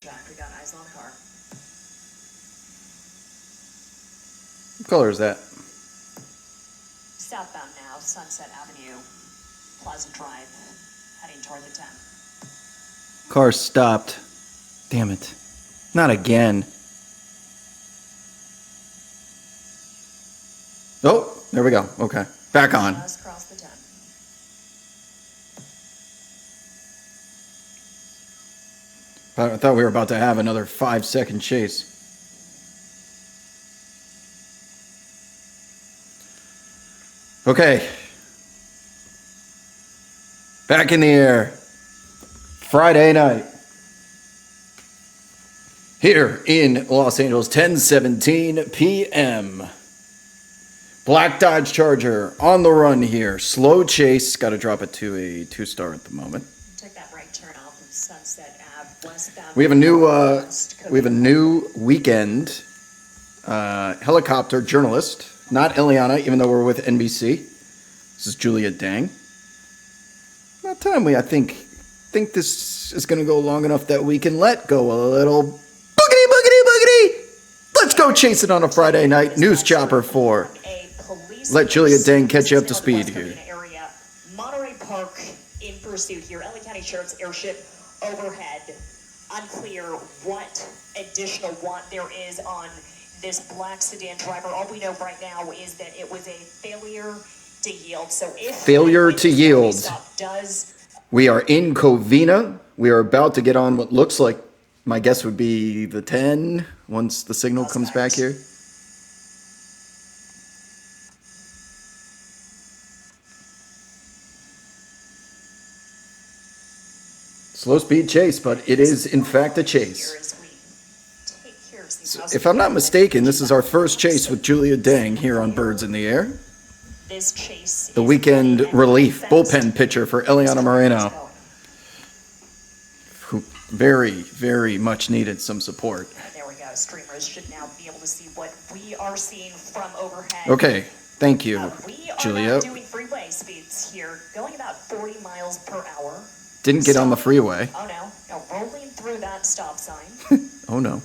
Jack, we got eyes on the car. What color is that? Southbound now, Sunset Avenue, Plaza Drive, heading toward the 10. Car stopped. Damn it. Not again. Oh, there we go. Okay. Back on. Just cross the 10. I thought we were about to have another 5-second chase. Okay. Back in the air. Friday night. Here in Los Angeles, 10:17 p.m. Black Dodge Charger on the run here. Slow chase. Got to drop it to a 2-star at the moment. Take that right turn off of Sunset Ave, westbound. We have a new weekend helicopter journalist. Not Eliana, even though we're with NBC. This is Julia Dang. About time I think this is going to go long enough that we can let go a little boogity. Let's go chase it on a Friday night. News Chopper 4. Let Julia Dang catch you up to speed here. Monterey Park in pursuit here. LA County Sheriff's airship overhead. Unclear what additional want there is on this black sedan driver. All we know right now is that it was a failure to yield. So if failure to yield. Does we are in Covina. We are about to get on what looks like, my guess would be the 10 once the signal comes back here. Slow speed chase, but it is in fact a chase. So if I'm not mistaken, this is our first chase with Julia Dang here on Birds in the Air. this chase, The weekend relief bullpen pitcher for Eliana Moreno, who very much needed some support. There we go. Streamers should now be able to see what we are seeing from overhead. Okay, thank you, We are Julia. not doing freeway speeds here, going about 40 miles per hour. Didn't get on the freeway. Oh no, rolling through that stop sign. Oh no.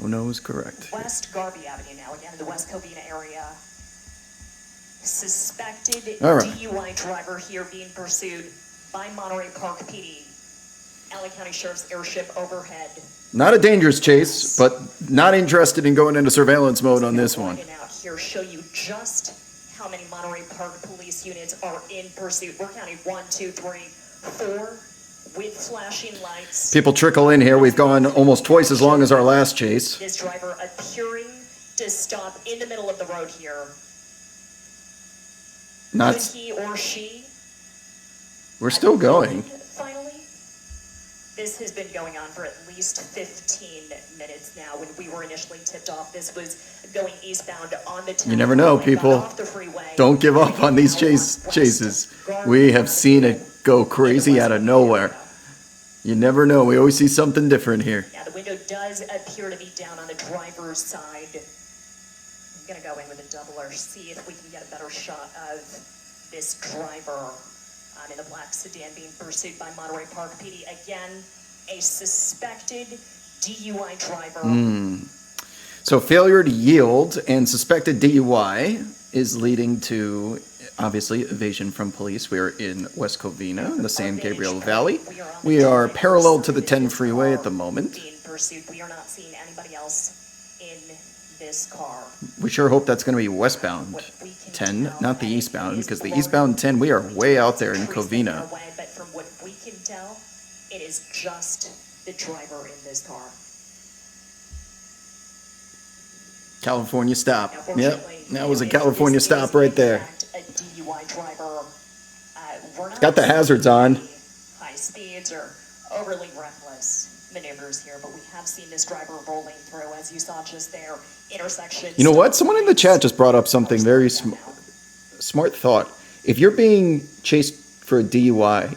Oh no is correct. West Garvey Avenue now, again in the West Covina area. Suspected All right. DUI driver here being pursued by Monterey Park PD. LA County Sheriff's airship overhead. Not a dangerous chase, but not interested in going into surveillance mode on this one. Out here, show you just how many Monterey Park police units are in pursuit. We're counting 1, 2, 3, 4 with flashing lights. People trickle in here. We've gone almost twice as long as our last chase. This driver appearing to stop in the middle of the road here. Not. Could he or she? We're still going. Finally, this has been going on for at least 15 minutes now. When we were initially tipped off, this was going eastbound on the 10. You never know, people. Don't give up on these chases. We have seen it go crazy out of nowhere. You never know. We always see something different here. Yeah, the window does appear to be down on the driver's side. I'm going to go in with a doubler, see if we can get a better shot of this driver in the black sedan being pursued by Monterey Park PD. Again, a suspected DUI driver. So failure to yield and suspected DUI is leading to, obviously, evasion from police. We are in West Covina, in the San Gabriel Valley. We are parallel to the 10 freeway at the moment. Being pursued. We are not seeing anybody else in this car. We sure hope that's going to be westbound 10, not the eastbound, because the eastbound 10, we are way out there in Covina. But from what we can tell, it is just the driver in this car. California stop. Yep, that was a California stop right there. A DUI driver. We're not Got the hazards on. High speeds or overly reckless maneuvers here, but we have seen this driver rolling through, as you saw just there, intersection. You know what? Someone in the chat just brought up something very smart thought. If you're being chased for a DUI,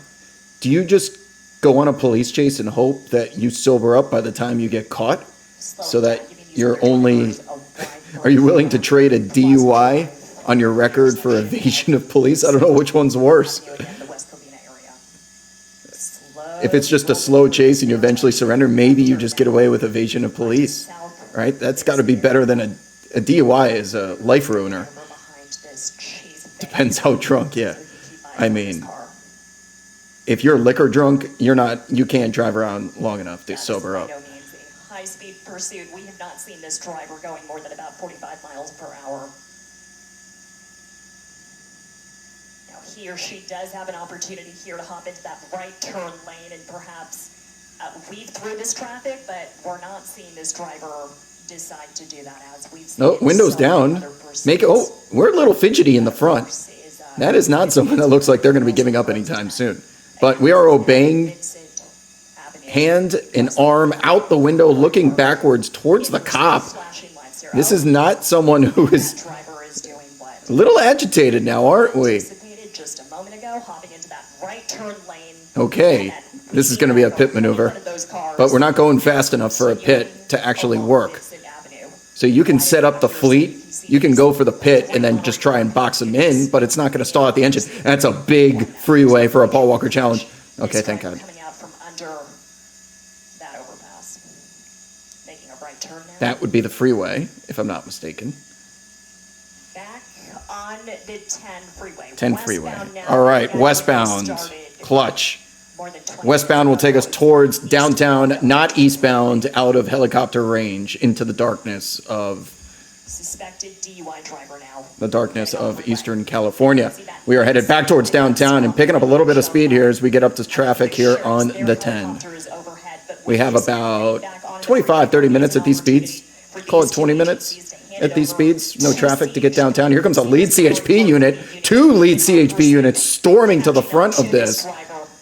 do you just go on a police chase and hope that you sober up by the time you get caught? So that you're only... Are you willing to trade a DUI on your record for evasion of police? I don't know which one's worse. If it's just a slow chase and you eventually surrender, maybe you just get away with evasion of police, right? That's got to be better than a DUI is a life ruiner. Depends how drunk, yeah. I mean, if you're liquor drunk, you can't drive around long enough to sober up. By no means a high-speed pursuit. We have not seen this driver going more than about 45 miles per hour. Now, he or she does have an opportunity here to hop into that right turn lane and perhaps weave through this traffic, but we're not seeing this driver decide to do that as we've seen. Oh, windows down. We're a little fidgety in the front. That is not someone that looks like they're going to be giving up anytime soon. But we are obeying, hand and arm out the window, looking backwards towards the cop. This is not someone who is a little agitated now, aren't we? Just a moment ago, hopping into that right turn lane. Okay, this is going to be a pit maneuver, but we're not going fast enough for a pit to actually work. So you can set up the fleet, you can go for the pit and then just try and box them in, but it's not going to stall out the engine. That's a big freeway for a Paul Walker Challenge. Okay, thank God. Coming out from under that overpass, making a right turn now. That would be the freeway, if I'm not mistaken. Back on the 10 freeway. 10 freeway. All right, westbound, clutch. Westbound will take us towards downtown, not eastbound, out of helicopter range into the darkness of suspected DUI driver now. The darkness of Eastern California. We are headed back towards downtown and picking up a little bit of speed here as we get up to traffic here on the 10. We have about 25, 30 minutes at these speeds. Call it 20 minutes at these speeds. No traffic to get downtown. Here comes a lead CHP unit. 2 lead CHP units storming to the front of this.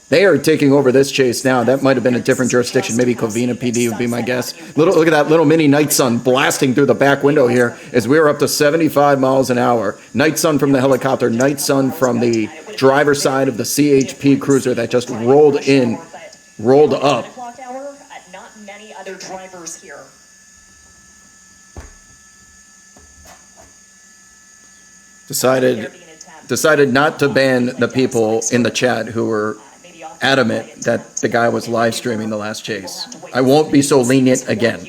They are taking over this chase now. That might have been a different jurisdiction. Maybe Covina PD would be my guess. Look at that little mini Night Sun blasting through the back window here as we are up to 75 miles an hour. Night Sun from the helicopter, Night Sun from the driver's side of the CHP cruiser that just rolled up. Not many other drivers here. Decided not to ban the people in the chat who were adamant that the guy was live streaming the last chase. I won't be so lenient again.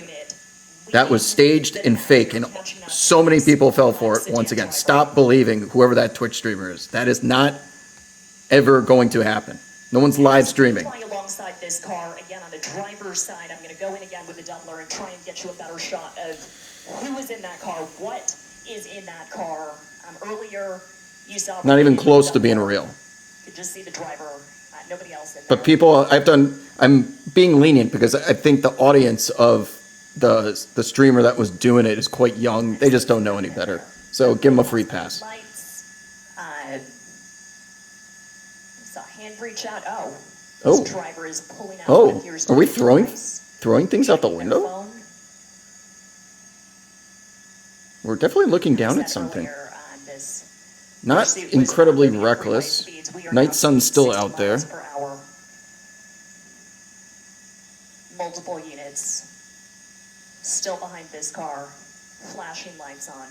That was staged and fake, and so many people fell for it once again. Stop believing whoever that Twitch streamer is. That is not ever going to happen. No one's live streaming. Alongside this car, again on the driver's side, I'm going to go in again with a doubler and try and get you a better shot of who is in that car, what is in that car. Earlier, you saw... Not even close to being real. You could just see the driver. Nobody else in there. But people, I'm being lenient because I think the audience of the streamer that was doing it is quite young. They just don't know any better. So give them a free pass. Saw a hand reach out. Oh. This driver is pulling out. Oh, are we throwing things out the window? We're definitely looking down at something. Not incredibly reckless. Night Sun's still out there. Multiple units still behind this car, flashing lights on.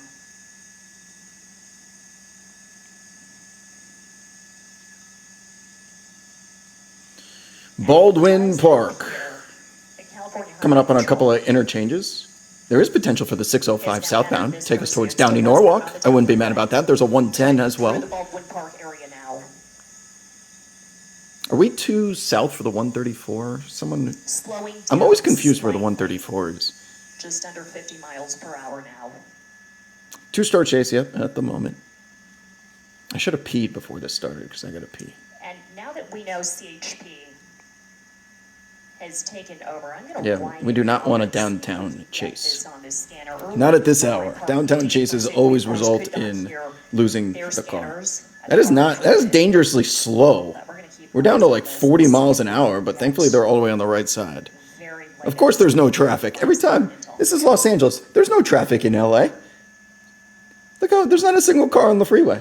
Baldwin Park. Coming up on a couple of interchanges. There is potential for the 605 southbound. Take us towards Downey Norwalk. I wouldn't be mad about that. There's a 110 as well. Are we too south for the 134? I'm always confused where the 134 is. Just under 50 miles per hour now. 2-star chase, yep, at the moment. I should have peed before this started because I got to pee. And now that we know CHP has taken over, I'm going to we do not want a downtown chase. Not at this hour. Downtown chases always result in losing the car. That is dangerously slow. We're down to like 40 miles an hour, but thankfully they're all the way on the right side. Of course there's no traffic. Every time, this is Los Angeles, there's no traffic in LA. Look how there's not a single car on the freeway.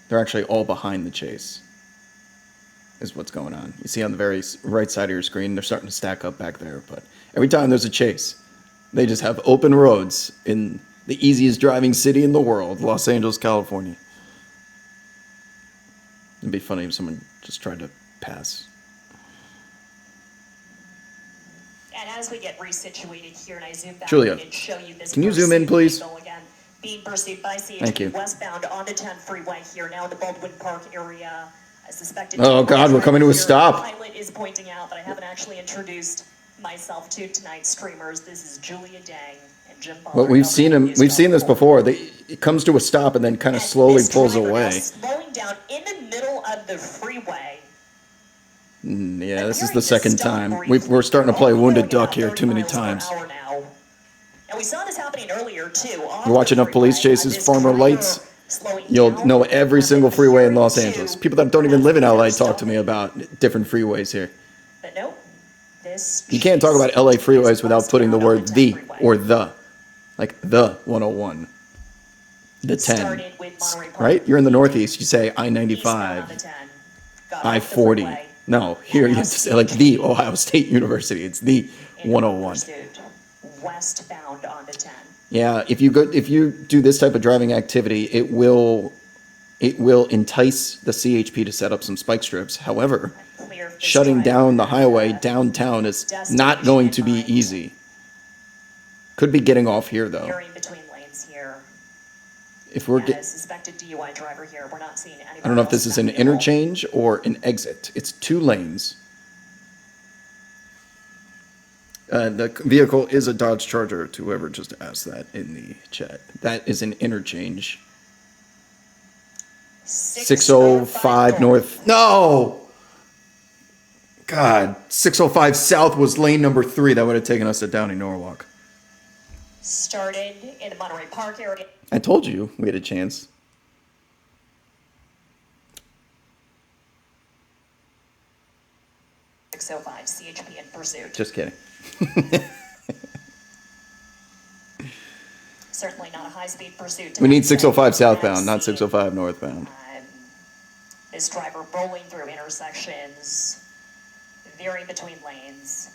They're actually all behind the chase, is what's going on. You see on the very right side of your screen, they're starting to stack up back there, but every time there's a chase, they just have open roads in the easiest driving city in the world, Los Angeles, California. It'd be funny if someone just tried to pass And as we get resituated here, and I zoom back Julia, in and show you this. can you zoom in, pursuit please? vehicle again, being pursued by Thank you. CHP westbound on the 10 freeway here, now in the Baldwin Park area. A suspected. Oh, God, we're coming to a stop. Pilot is pointing out that I haven't actually introduced myself to tonight's streamers. This is Julia Dang and Jim Ballard. Well, we've seen this before. It comes to a stop and then kind of slowly pulls away. Slowing down in the middle of the freeway. Yeah, this is the second time. We're starting to play wounded duck here too many times. And we saw this happening earlier too. You watch enough police chases, Farmer Lights, you'll know every single freeway in Los Angeles. People that don't even live in LA talk to me about different freeways here. But nope, this you can't talk about LA freeways without putting the word the or the. Like the 101. The 10. Right? You're in the Northeast, you say I-95, I-40. No, here you have to say like the Ohio State University. It's the 101. Westbound on the 10. Yeah, if you do this type of driving activity, it will entice the CHP to set up some spike strips. However, shutting down the highway downtown is not going to be easy. Could be getting off here though. Veering between lanes here. If we're a suspected DUI driver here, we're not seeing anyone. I don't know if this is an interchange or an exit. It's 2 lanes. The vehicle is a Dodge Charger, to whoever just asked that in the chat. That is an interchange. 605 north. No! God, 605 south was lane number 3. That would have taken us to Downey Norwalk. Started in the Monterey Park area. I told you we had a chance. .605 CHP in pursuit. Just kidding. Certainly not a high-speed pursuit. We need 605 southbound, not 605 northbound. This driver rolling through intersections, veering between lanes,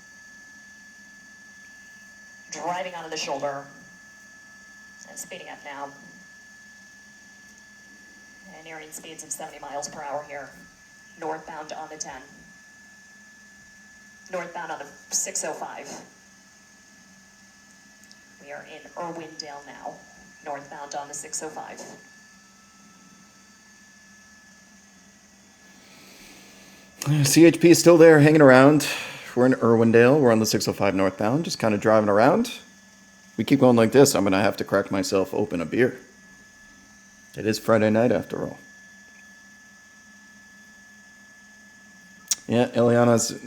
driving onto the shoulder, and speeding up now. And nearing speeds of 70 miles per hour here, northbound on the 10. Northbound on the 605. We are in Irwindale now, northbound on the 605. CHP is still there hanging around. We're in Irwindale. We're on the 605 northbound, just kind of driving around. We keep going like this, I'm going to have to crack myself open a beer. It is Friday night after all. Yeah, Eliana's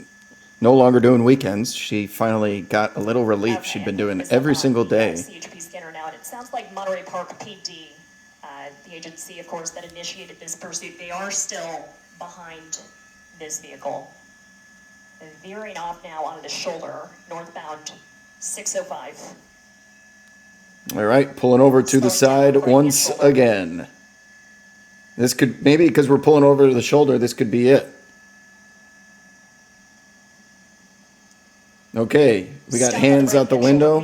no longer doing weekends. She finally got a little relief. She'd been doing every single day. CHP scanner now, and it sounds like Monterey Park PD, the agency, of course, that initiated this pursuit, they are still behind this vehicle. Veering off now onto the shoulder, northbound 605. All right, pulling over to the side once again. This could, maybe because we're pulling over to the shoulder, this could be it. Okay, we got hands out the window.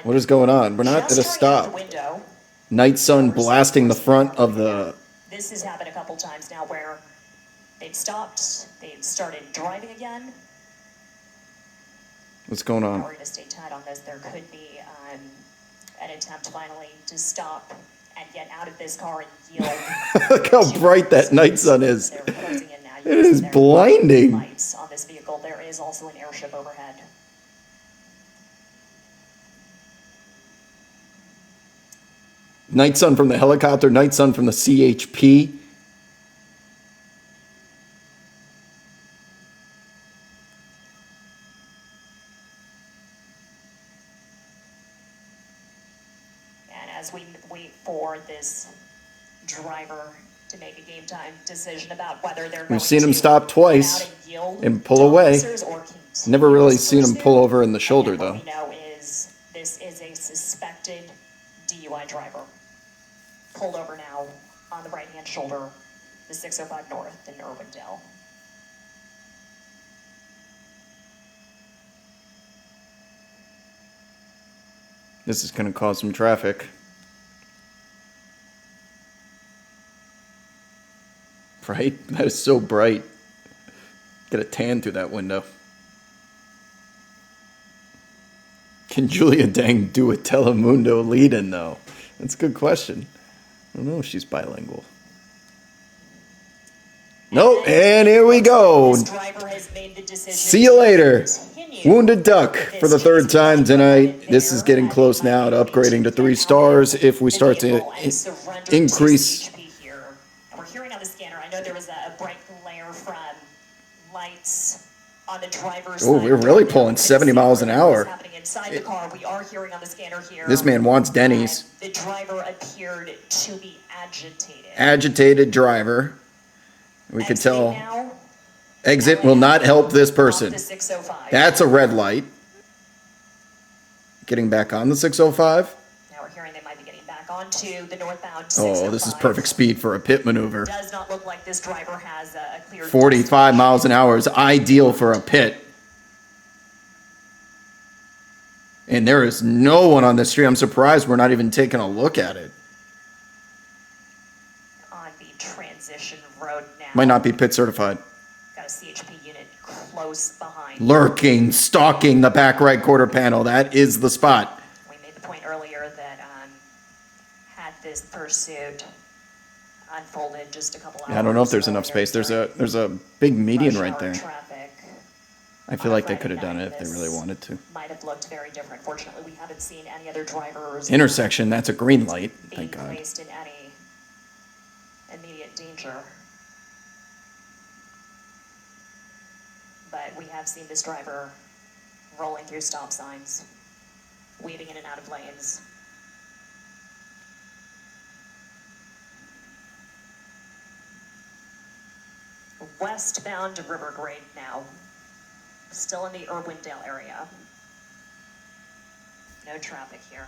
What is going on? We're not at a stop. Night sun blasting the front of the... This has happened a couple times now where they've stopped, they've started driving again. What's going on? We're going to stay tight on this. There could be an attempt finally to stop and get out of this car and yield. Look how bright that night sun is. It is blinding. Lights on this vehicle. There is also an airship overhead. Night sun from the helicopter, night sun from the CHP. And as we wait for this driver to make a game time decision about whether they're We've seen him stop twice and pull away. Never really seen him pull over in the shoulder though. What we know is this is a suspected DUI driver. Pulled over now on the right-hand shoulder, the 605 North in Irwindale. This is going to cause some traffic. Right? That is so bright. Get a tan through that window. Can Julia Dang do a Telemundo lead-in, though? That's a good question. I don't know if she's bilingual. Nope, and here we go. This driver has made the decision See you later. to continue Wounded Duck for the third time tonight. This is getting close now to upgrading to 3 stars if we start to increase. CHP here. And we're hearing on the scanner, I know there was a bright glare from lights on the driver's Oh, side. we're really pulling 70 miles an hour. What's happening inside the car. We are hearing on the scanner here. This man wants Denny's. The driver appeared to be agitated. Agitated driver. We could Exiting tell now, exit will not help this off person. the 605. That's a red light. Getting back on the 605. Now we're hearing they might be getting back onto the northbound 605. Oh, this is perfect speed for a pit maneuver. Does not look like this driver has a clear 45 miles an hour is ideal for a pit. And there is no one on the street. I'm surprised we're not even taking a look at it. on the transition road now. Might not be pit certified. Got a CHP unit close behind. Lurking, stalking the back right quarter panel. That is the spot. We made the point earlier that had this pursuit unfolded just a couple hours. Yeah, I don't know if there's enough space. There's a big median right there. Traffic I feel like they could have done it if they really wanted to. might have looked very different. Fortunately, we haven't seen any other drivers Intersection, that's a green light. being Thank God. placed in any immediate danger. But we have seen this driver rolling through stop signs, weaving in and out of lanes. Westbound to River Grade now, still in the Irwindale area. No traffic here.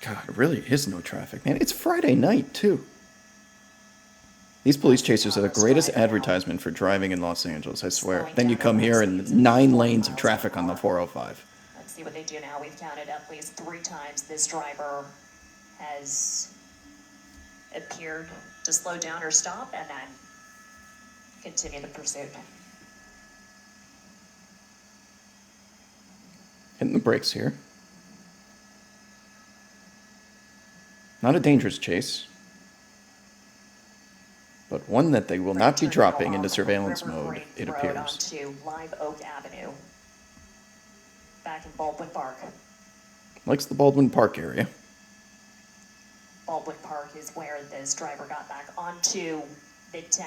God, it really is no traffic, man. It's Friday night, too. These police chasers are the greatest advertisement for driving in Los Angeles, I swear. Then you come here and 9 lanes of traffic on the 405. Let's see what they do now. We've counted at least 3 times this driver has appeared to slow down or stop and then continue the pursuit. Hitting the brakes here. Not a dangerous chase, but one that they will not be dropping into surveillance mode, it appears. Onto Live Oak Avenue, back in Baldwin Park. Likes the Baldwin Park area. Baldwin Park is where this driver got back onto Mid 10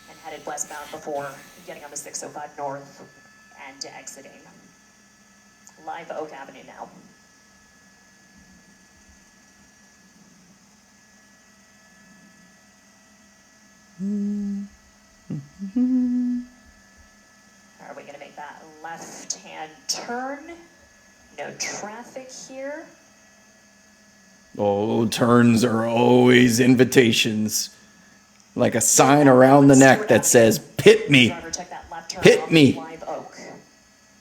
and headed westbound before getting on the 605 north and exiting. Live Oak Avenue now. Are we gonna make that left-hand turn? No traffic here. Oh, turns are always invitations. Like a sign around the neck that says, "Pit me." Driver took that left turn Pit off me. Live Oak.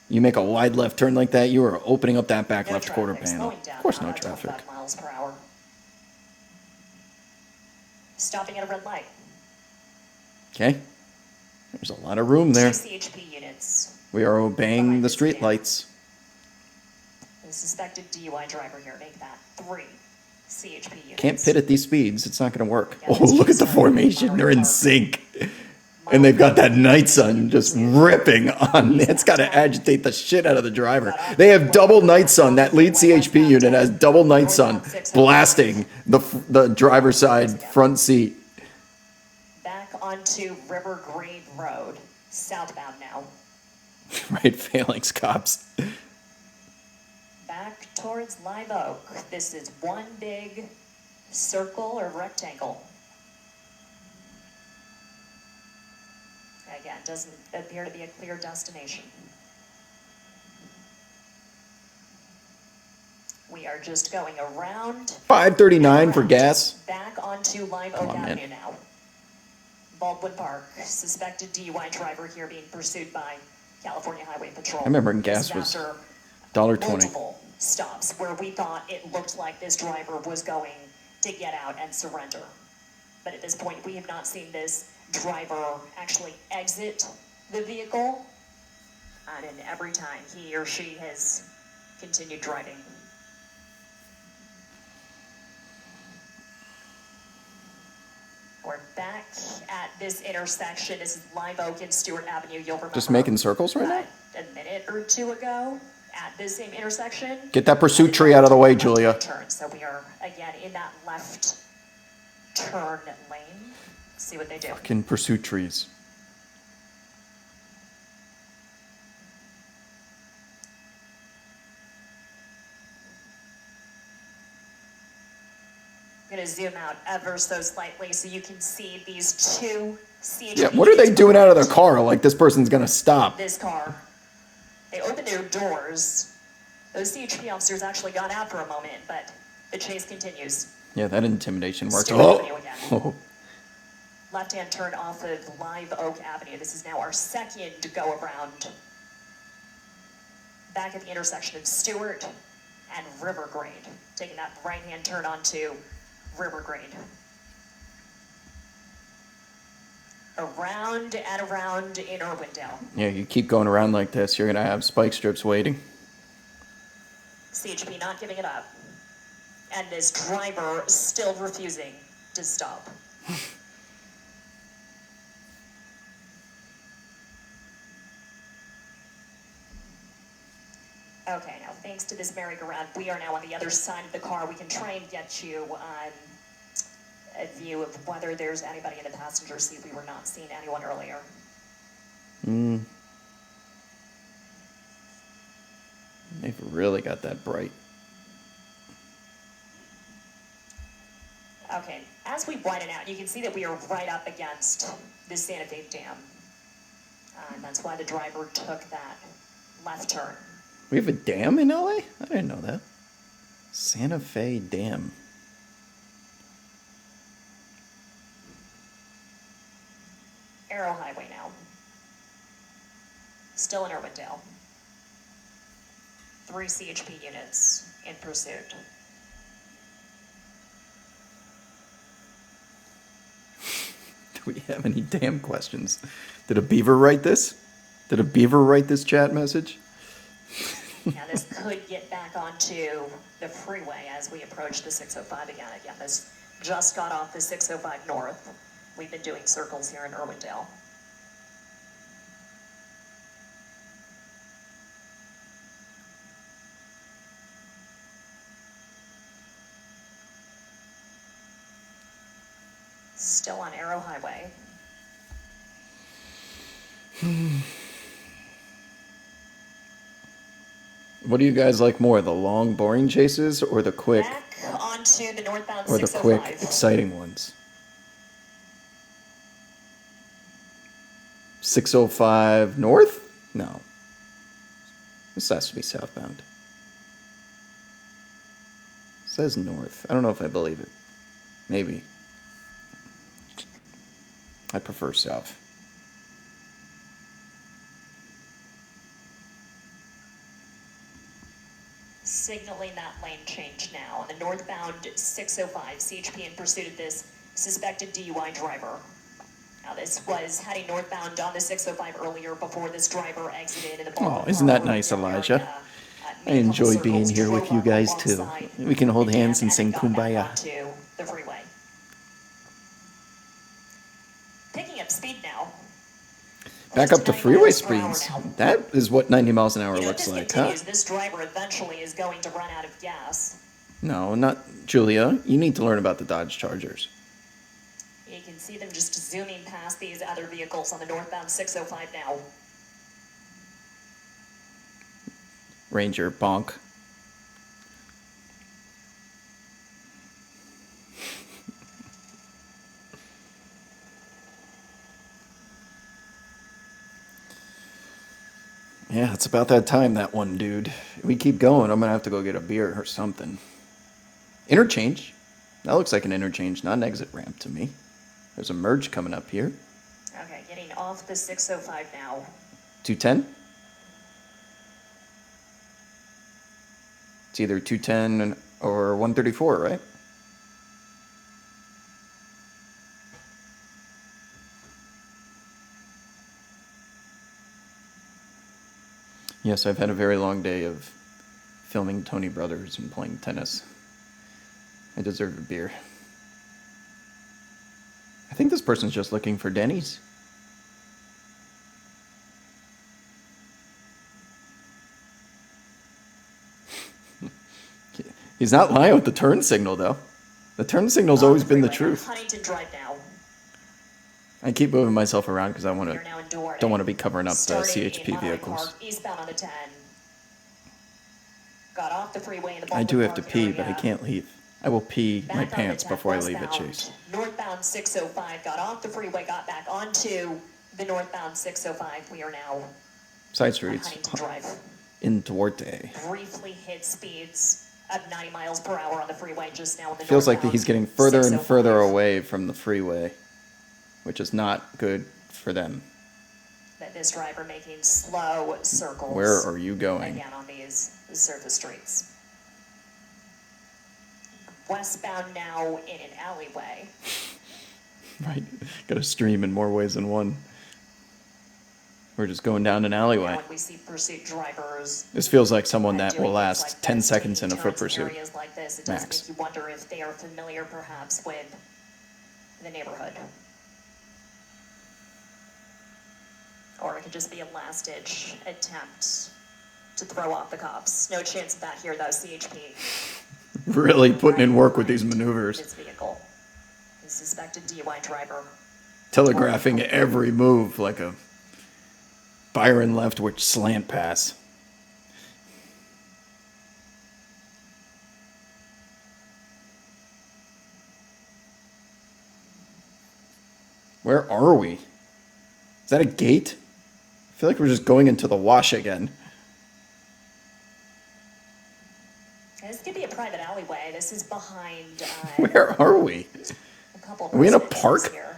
You make a wide left turn like that, you are opening up that back No left quarter traffic, panel. slowing down Of course, no now at traffic. 25 miles per hour. Stopping at a red light. Okay. There's a lot of room there. 2 CHP units. We are obeying Behind the this street van. lights. The suspected DUI driver here, make that 3 CHP units. Can't pit at these speeds. It's not going to work. Yeah, Oh, look at the formation. They're in sync. And they've got that night sun just ripping on. It's got to agitate the shit out of the driver. They have double night sun. That lead CHP unit has double night sun blasting the driver's side front seat. Back onto River Grade Road, southbound now. Right, phalanx cops. Back towards Live Oak. This is one big circle or rectangle. Again, doesn't appear to be a clear destination. We are just going around. 539 for gas. Back onto Live Come Oak on, man. Avenue now. Baldwin Park, suspected DUI driver here being pursued by California Highway Patrol. I remember when This gas is was after $1.20. multiple stops where we thought it looked like this driver was going to get out and surrender. But at this point, we have not seen this driver actually exit the vehicle. And every time he or she has continue driving. We're back at this intersection. This is Live Oak and Stewart Avenue. You'll remember. Just making circles right now? A minute or two ago at this same intersection. Get that pursuit tree out of the way, Julia. Turn. So we are again in that left turn lane. Let's see what they do. Fucking pursuit trees. I'm going to zoom out ever so slightly so you can see these two CHP. Yeah, what are they doing out of their car? Like, this person's gonna stop. This car. They opened their doors. Those CHP officers actually got out for a moment, but the chase continues. Yeah, that intimidation works. Stewart Avenue again. Oh. Left-hand turn off of Live Oak Avenue. This is now our second go-around. Back at the intersection of Stewart and Rivergrade. Taking that right-hand turn onto Rivergrade. Around and around in Irwindale. Yeah, you keep going around like this, you're gonna have spike strips waiting. CHP not giving it up. And this driver still refusing to stop. Okay, now thanks to this merry-go-round, we are now on the other side of the car. We can try and get you a view of whether there's anybody in the passenger seat. We were not seeing anyone earlier. They've really got that bright. Okay, as we widen out, you can see that we are right up against the Santa Fe Dam. And that's why the driver took that left turn. We have a dam in LA? I didn't know that. Santa Fe Dam. Arrow Highway now. Still in Irwindale. 3 CHP units in pursuit. Do we have any damn questions? Did a beaver write this? Did a beaver write this chat message? Now this could get back onto the freeway as we approach the 605 again. Again, this just got off the 605 north. We've been doing circles here in Irwindale. Still on Arrow Highway. What do you guys like more, the long, boring chases or the quick, Back onto the northbound or the 605. quick, exciting ones? 605 north? No. This has to be southbound. It says north. I don't know if I believe it. Maybe. I prefer south. Signaling that lane change now. On the northbound 605, CHP in pursuit of this suspected DUI driver. Now this was heading northbound on the 605 earlier before this driver exited in the ball. Oh, isn't that nice, Elijah? I enjoy being here with you guys too. We can hold hands and sing Kumbaya. The freeway. Picking up speed now. Back up to freeway speeds. That is what 90 miles an hour looks like, huh? This driver eventually is going to run out of gas. No, not Julia. You need to learn about the Dodge Chargers. You can see them just zooming past these other vehicles on the northbound 605 now. Ranger, bonk. Yeah, it's about that time, that one, dude. We keep going, I'm gonna have to go get a beer or something. Interchange. That looks like an interchange, not an exit ramp to me. There's a merge coming up here. Okay, getting off the 605 now. 210? It's either 210 or 134, right? Yes, I've had a very long day of filming Tony Brothers and playing tennis. I deserve a beer. I think this person's just looking for Denny's. He's not lying with the turn signal, though. The turn signal's always been the truth. Huntington Drive now. I keep moving myself around because I want You're to. now in Duarte. Don't want to be covering up the Starting in CHP Highland vehicles. Park, eastbound on the 10. Got off the freeway in the I do have to Baldwin pee, Park but I area. can't leave. I will pee Back my on the pants 10 before I leave at westbound, Chase. Northbound 605, got off the freeway, got back onto the northbound 605. We are now Side on streets Huntington Drive. in Duarte. Briefly hit speeds of 90 miles per hour on the freeway just now in the Feels like northbound he's getting further and 605. further away from the freeway, which is not good for them. That this driver making slow circles. Where are you going? Again on these surface streets. Westbound now in an alleyway. Right. Got to stream in more ways than one. We're just going down an Now alleyway. when we see pursuit drivers This feels like someone that doing will things last like 10 this, seconds in a taking foot turns in pursuit. areas like this, it does Max. make you wonder if they are familiar perhaps with the neighborhood. Or it could just be a last-ditch attempt to throw off the cops. No chance of that here, though, CHP. Really putting in work with these maneuvers. This vehicle. The suspected DUI driver. Telegraphing every move like a Byron Leftwich slant pass. Where are we? Is that a gate? I feel like we're just going into the wash again. This could be a private alleyway. This is behind Where are we? a couple of Are we in a residences park? here.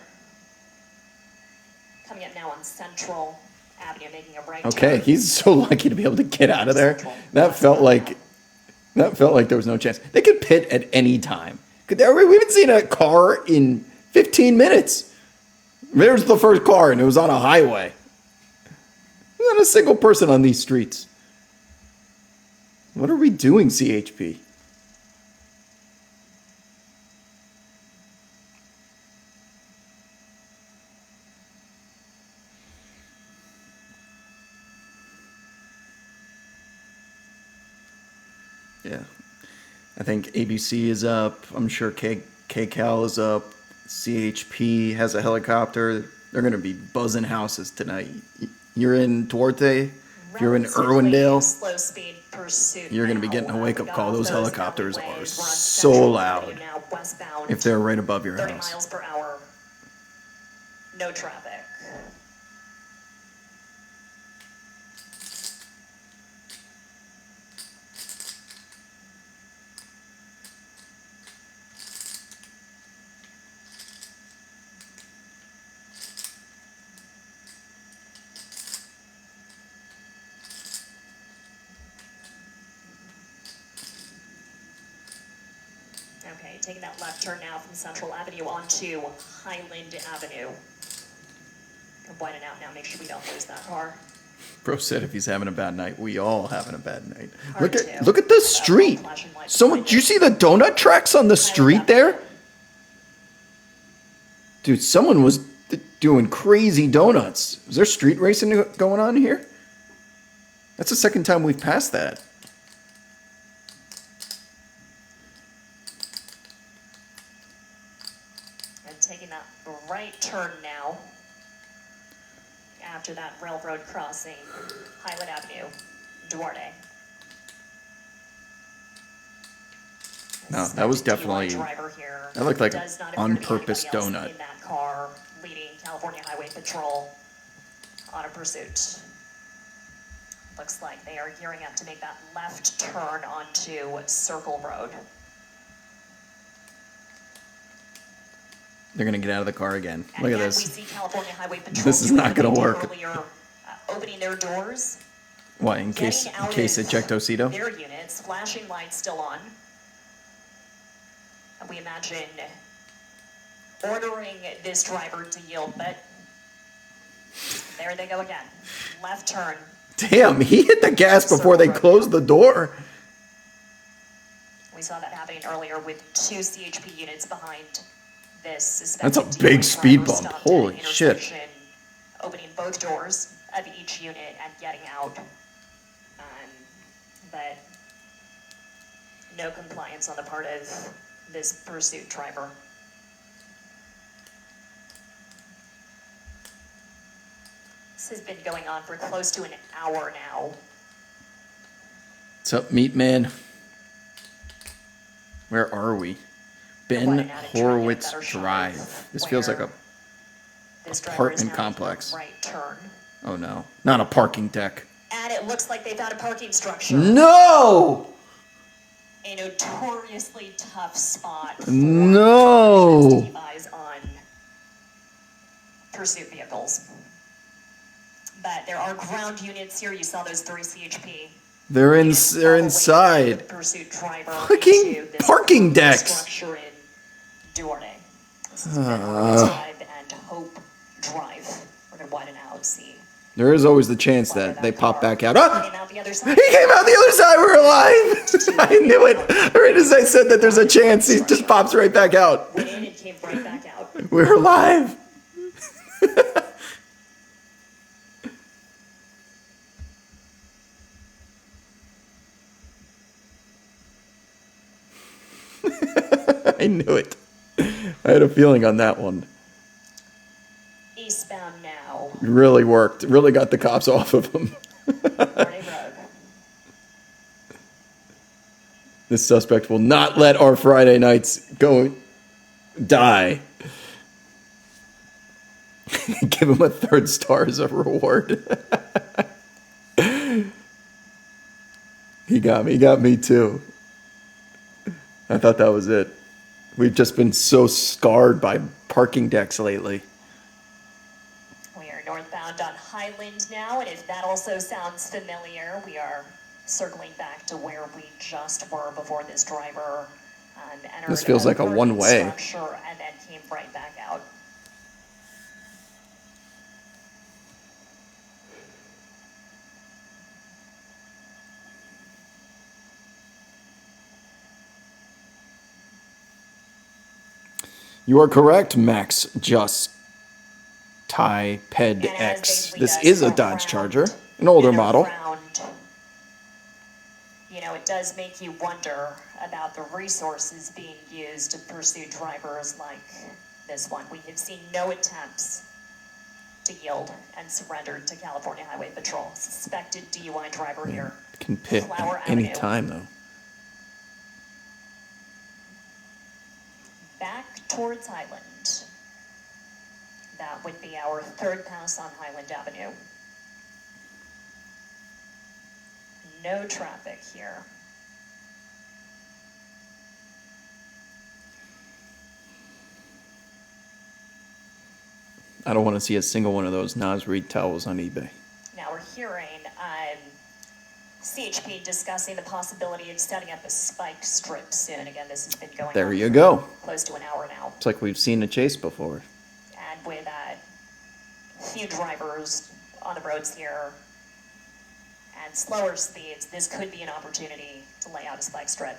Coming up now on Central Avenue, making a right Okay, turn. he's so lucky to be able to get out of there. That felt like there was no chance. They could pit at any time. We haven't seen a car in 15 minutes. There's the first car, and it was on a highway. There's not a single person on these streets. What are we doing, CHP? Yeah. I think ABC is up. I'm sure KCAL is up. CHP has a helicopter. They're going to be buzzing houses tonight. You're in Duarte. If you're in Relatively Irwindale, slow speed pursuit you're going to be now. getting a We wake-up got call. off Those helicopters alleyways. are We're on so Central loud Avenue now, westbound, if they're right above your 30 house. miles per hour. No traffic. Okay, taking that left turn now from Central Avenue onto Highland Avenue. I'm whining out now, make sure we don't lose that car. Bro said if he's having a bad night, we all having a bad night. Hard to. Look at the street. Flashing lights Someone, behind do you it. see the donut tracks on the street there? Dude, someone was doing crazy donuts. Is there street racing going on here? That's the second time we've passed that. And taking that right turn now. After that railroad crossing, Highland Avenue, Duarte. No, that was Suspected DUI definitely- driver here. that looked like Does not an appear to be on-purpose anybody else donut. in that car, leading California Highway Patrol on a pursuit. Looks like they are gearing up to make that left turn onto Circle Road. They're going to get out of the car again. And Look at again, this. we see California Highway Patrol. This is doing not what they gonna did work. Earlier, opening their doors, What, in case getting out of ejectocito? their units, flashing lights still on. And we imagine ordering this driver to yield, but there they go again. Left turn. Damn, he hit the gas before they closed the door. We saw that happening earlier with 2 CHP units behind this That's a suspected big DUI speed driver bump. stopped at Holy an shit. intersection, opening both doors of each unit and getting out. But no compliance on the part of this pursuit driver. This has been going on for close to an hour now. What's up, Meat Man? Where are we? Ben Horowitz Drive. This feels like a this driver is apartment now making a complex. right turn. Oh no, not a parking deck. And it looks like they found a parking structure. No! A notoriously tough spot for No! to keep eyes on pursuit vehicles. But there are ground units here. You saw those 3 CHP. They're units all the way inside. to the pursuit driver Fucking into this parking decks. structure in Duarte. This is Ben Horowitz Drive and Hope Drive. We're gonna widen out, see. There is always the chance that they pop back out. Ah! Came out the other side. He came out the other side. We're alive. I knew it. Right as I said that there's a chance, he just pops right back out. Went in and came right back out. We're alive. I knew it. I had a feeling on that one. Eastbound now. Really worked. Really got the cops off of him. Morning Road. This suspect will not let our Friday nights die. Give him a 3rd star as a reward. He got me. He got me too. I thought that was it. We've just been so scarred by parking decks lately. We are northbound on Highland now, and if that also sounds familiar, we are circling back to where we just were before this driver entered This feels like a parking one-way. structure and then came right back out. You are correct, Max Just Ty Ped And as X. they lead This us is a around Dodge Charger, an older and model. around, you know, it does make you wonder about the resources being used to pursue drivers like this one. We have seen no attempts to yield and surrender to California Highway Patrol. Suspected DUI driver here. Can pit Flower at any Avenue. time, though. Back towards Highland. That would be our 3rd pass on Highland Avenue. No traffic here. I don't want to see a single one of those Nas Reed towels on eBay. Now we're hearing CHP discussing the possibility of setting up a spike strip soon. Again, this has been going There on you for go. close to an hour now. It's like we've seen a chase before. And with few drivers on the roads here and slower speeds, this could be an opportunity to lay out a spike strip.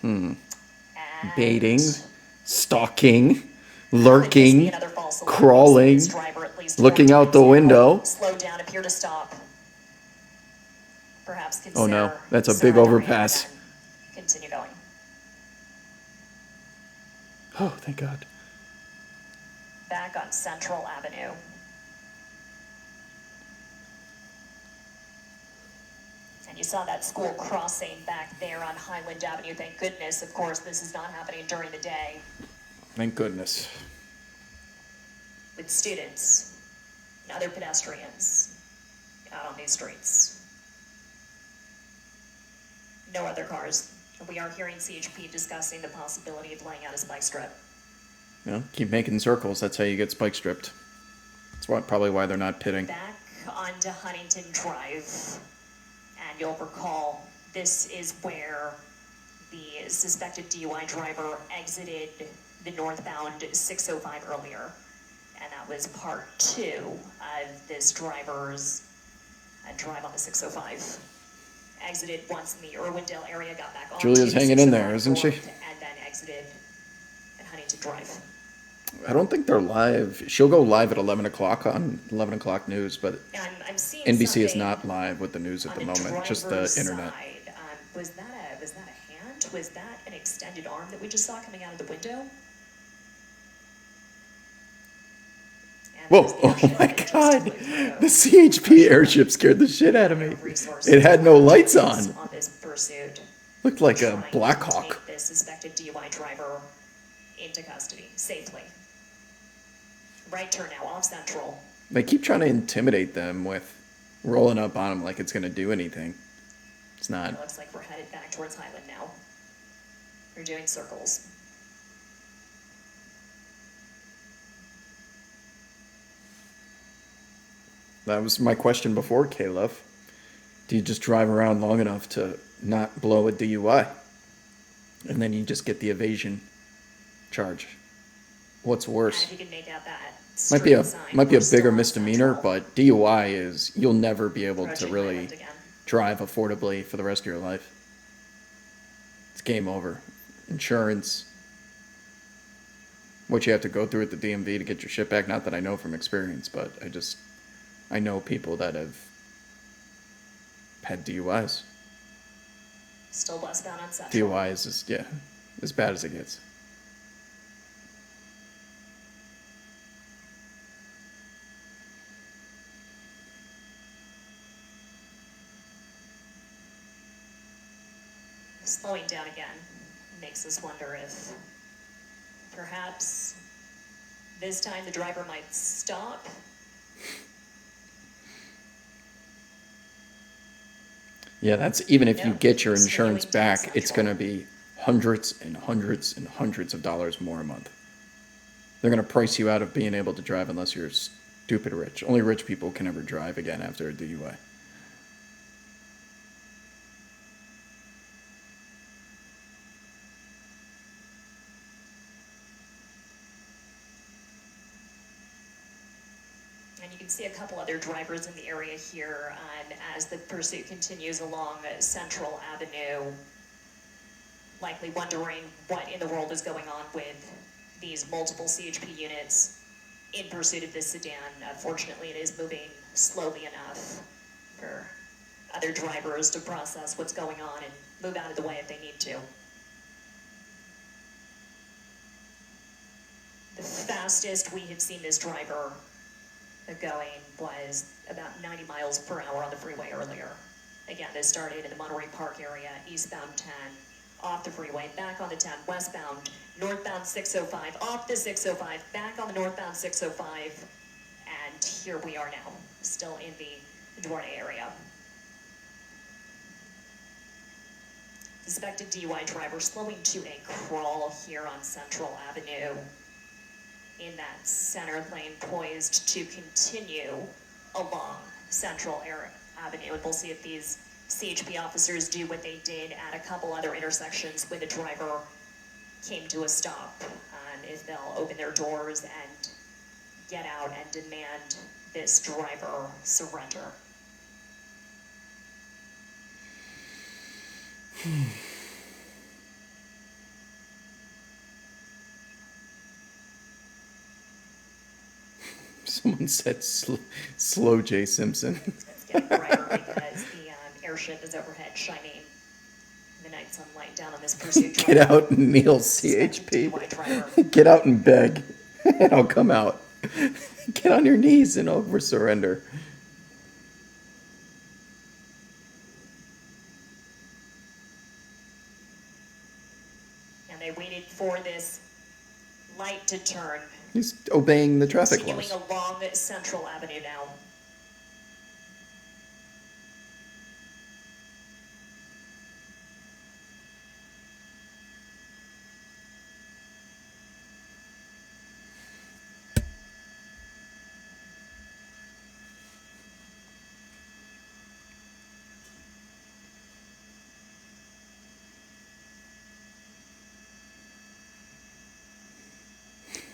And Baiting, stalking, could this be lurking, another false alarm? crawling, This driver at least looking one out time the now window. Slow down, appear to stop. Perhaps consider Oh no, that's a big surrendering overpass. and then continue going. Oh, thank God. Back on Central Avenue. And you saw that school crossing back there on Highland Avenue. Thank goodness, of course, this is not happening during the day Thank goodness. with students and other pedestrians out on these streets. No other cars. We are hearing CHP discussing the possibility of laying out a spike strip. You know, keep making circles. That's how you get spike stripped. That's probably why they're not pitting. Back onto Huntington Drive, and you'll recall this is where the suspected DUI driver exited the northbound 605 earlier, and that was part 2 of this driver's drive on the 605. exited once in the Irwindale area, got back on. Julia's hanging in there, isn't she? And then exited at Huntington Drive. I don't think they're live. She'll go live at 11 o'clock on 11 o'clock news, but I'm seeing NBC is something not live with the news at the moment, just the driver's internet. side. Was that a hand? Was that an extended arm that we just saw coming out of the window? And Whoa, there's the oh airship my that just God. flew through. The CHP airship scared the shit out of me. It had no lights on. On this pursuit, Looked like a trying to Black Hawk. take this suspected DUI driver into custody safely. Right turn now, off Central. They keep trying to intimidate them with rolling up on them like it's going to do anything. It's not. It looks like we're headed back towards Highland now. We're doing circles. That was my question before, Caleb. Do you just drive around long enough to not blow a DUI? And then you just get the evasion charge. What's worse? And if you can make out that Might be a street sign, might be a we're still bigger on misdemeanor, Central, but DUI is you'll never be able to approaching really Highland again. drive affordably for the rest of your life. It's game over. Insurance. What you have to go through at the DMV to get your shit back. Not that I know from experience, but I know people that have had DUIs. Still westbound on Central. DUI is just, yeah, as bad as it gets. Slowing down again makes us wonder if perhaps this time the driver might stop. Yeah, that's even if you No, get your it's insurance continuing down back, it's Central. going to be hundreds and hundreds and hundreds of dollars more a month. They're going to price you out of being able to drive unless you're stupid rich. Only rich people can ever drive again after a DUI. And you can see a couple other drivers in the area here as the pursuit continues along Central Avenue, likely wondering what in the world is going on with these multiple CHP units in pursuit of this sedan. Fortunately, it is moving slowly enough for other drivers to process what's going on and move out of the way if they need to. The fastest we had seen this driver going was about 90 miles per hour on the freeway earlier. Again, this started in the Monterey Park area, eastbound 10, off the freeway, back on the 10, westbound, northbound 605, off the 605, back on the northbound 605, and here we are now, still in the Duarte area. Suspected DUI driver slowing to a crawl here on Central Avenue, in that center lane, poised to continue along Central Avenue. And we'll see if these CHP officers do what they did at a couple other intersections when the driver came to a stop, and if they'll open their doors and get out and demand this driver surrender. Someone said slow Jay Simpson. It's getting brighter because the airship is overhead, shining the night sunlight down on this pursuit driver. Get out and kneel, Suspected CHP. DUI driver. Get out and beg, and I'll come out. Get on your knees and over surrender. And they waited for this light to turn. He's obeying the traffic Continuing laws. along Central Avenue now.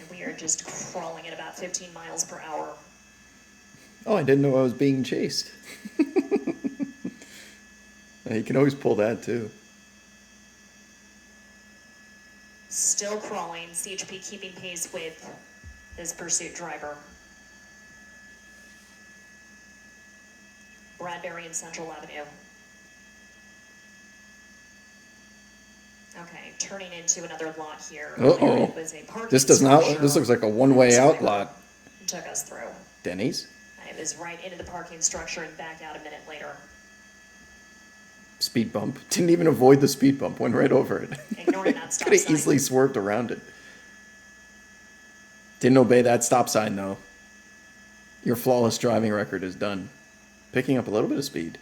And we are just crawling at about 15 miles per hour. Oh, I didn't know I was being chased. You can always pull that too. Still crawling, CHP keeping pace with this pursuit driver. Bradbury and Central Avenue. Okay, turning into another lot here. Uh-oh. It was a parking This does not, structure. this looks like a one-way out lot. Took us through. Denny's? And it was right into the parking structure and back out a minute later. Speed bump. Didn't even avoid the speed bump. Went right over it. Ignoring that stop Could have sign. easily swerved around it. Didn't obey that stop sign though. Your flawless driving record is done. Picking up a little bit of speed.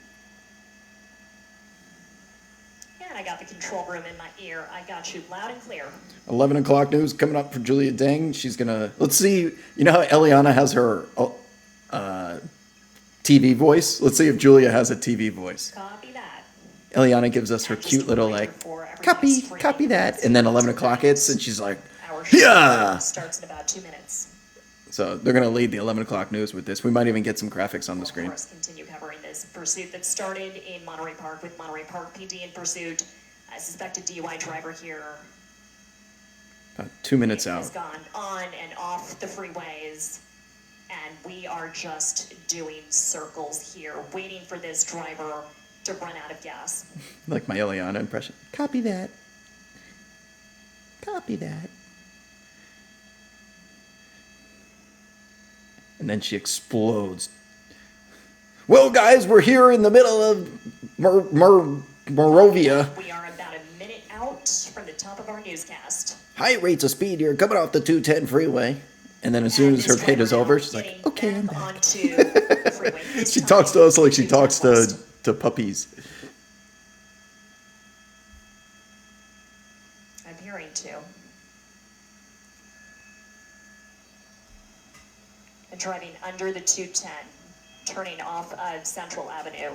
And I got the control room in my ear. I got you loud and clear. 11 o'clock news coming up for Julia Dang. She's gonna, let's see, you know how Eliana has her TV voice? Let's see if Julia has a TV voice. Copy that. Eliana gives us her And just cute a little reminder like, for everyone copy streaming that. this And then video 11 o'clock tonight. hits and she's like, Our show yeah! starts in about 2 minutes. So they're gonna lead the 11 o'clock news with this. We might even get some graphics on the Of screen. course, continue covering this pursuit that started in Monterey Park with Monterey Park PD in pursuit. A suspected DUI driver here About 2 minutes has out. gone on and off the freeways, and we are just doing circles here, waiting for this driver to run out of gas. Like my Eliana impression. Copy that. Copy that. And then she explodes. Well, guys, we're here in the middle of Morovia. We are about a minute out from the top of our newscast. High rates of speed here coming off the 210 freeway. And then as soon as her pit is over, she's like, okay, I'm back. Onto the freeway. This She time talks to us like she to talks West. to puppies. I'm hearing two. And driving under the 210, turning off of Central Avenue.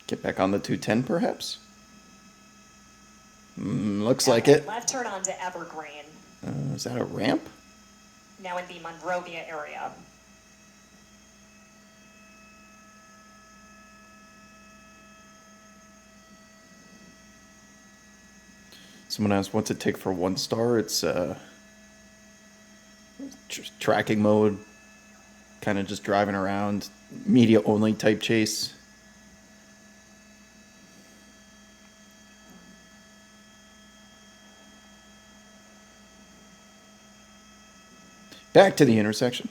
Get back on the 210, perhaps? Looks like it. Left turn onto Evergreen, Is that a ramp? now in the Monrovia area. Someone asked, what's it take for 1 star? It's tracking mode, kind of just driving around, media only type chase. Back to the intersection.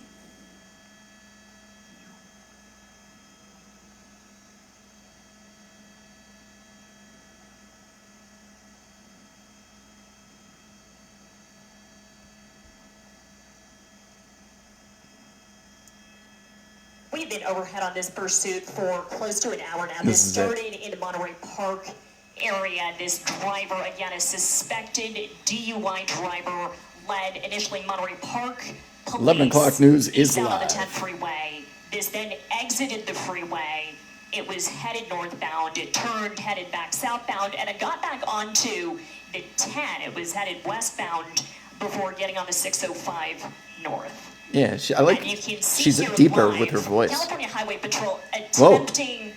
We've been overhead on this pursuit for close to an hour now. This This is it. started in the Monterey Park area. This driver, again, a suspected DUI driver, led initially Monterey Park. 11 o'clock news is eastbound on the live. 10 freeway. This then exited the freeway. It was headed northbound. It turned, headed back southbound, and it got back onto the 10. It was headed westbound before getting on the 605 north. Yeah, I like. And you can see She's here deeper live, with her voice. California Highway Patrol Whoa. attempting.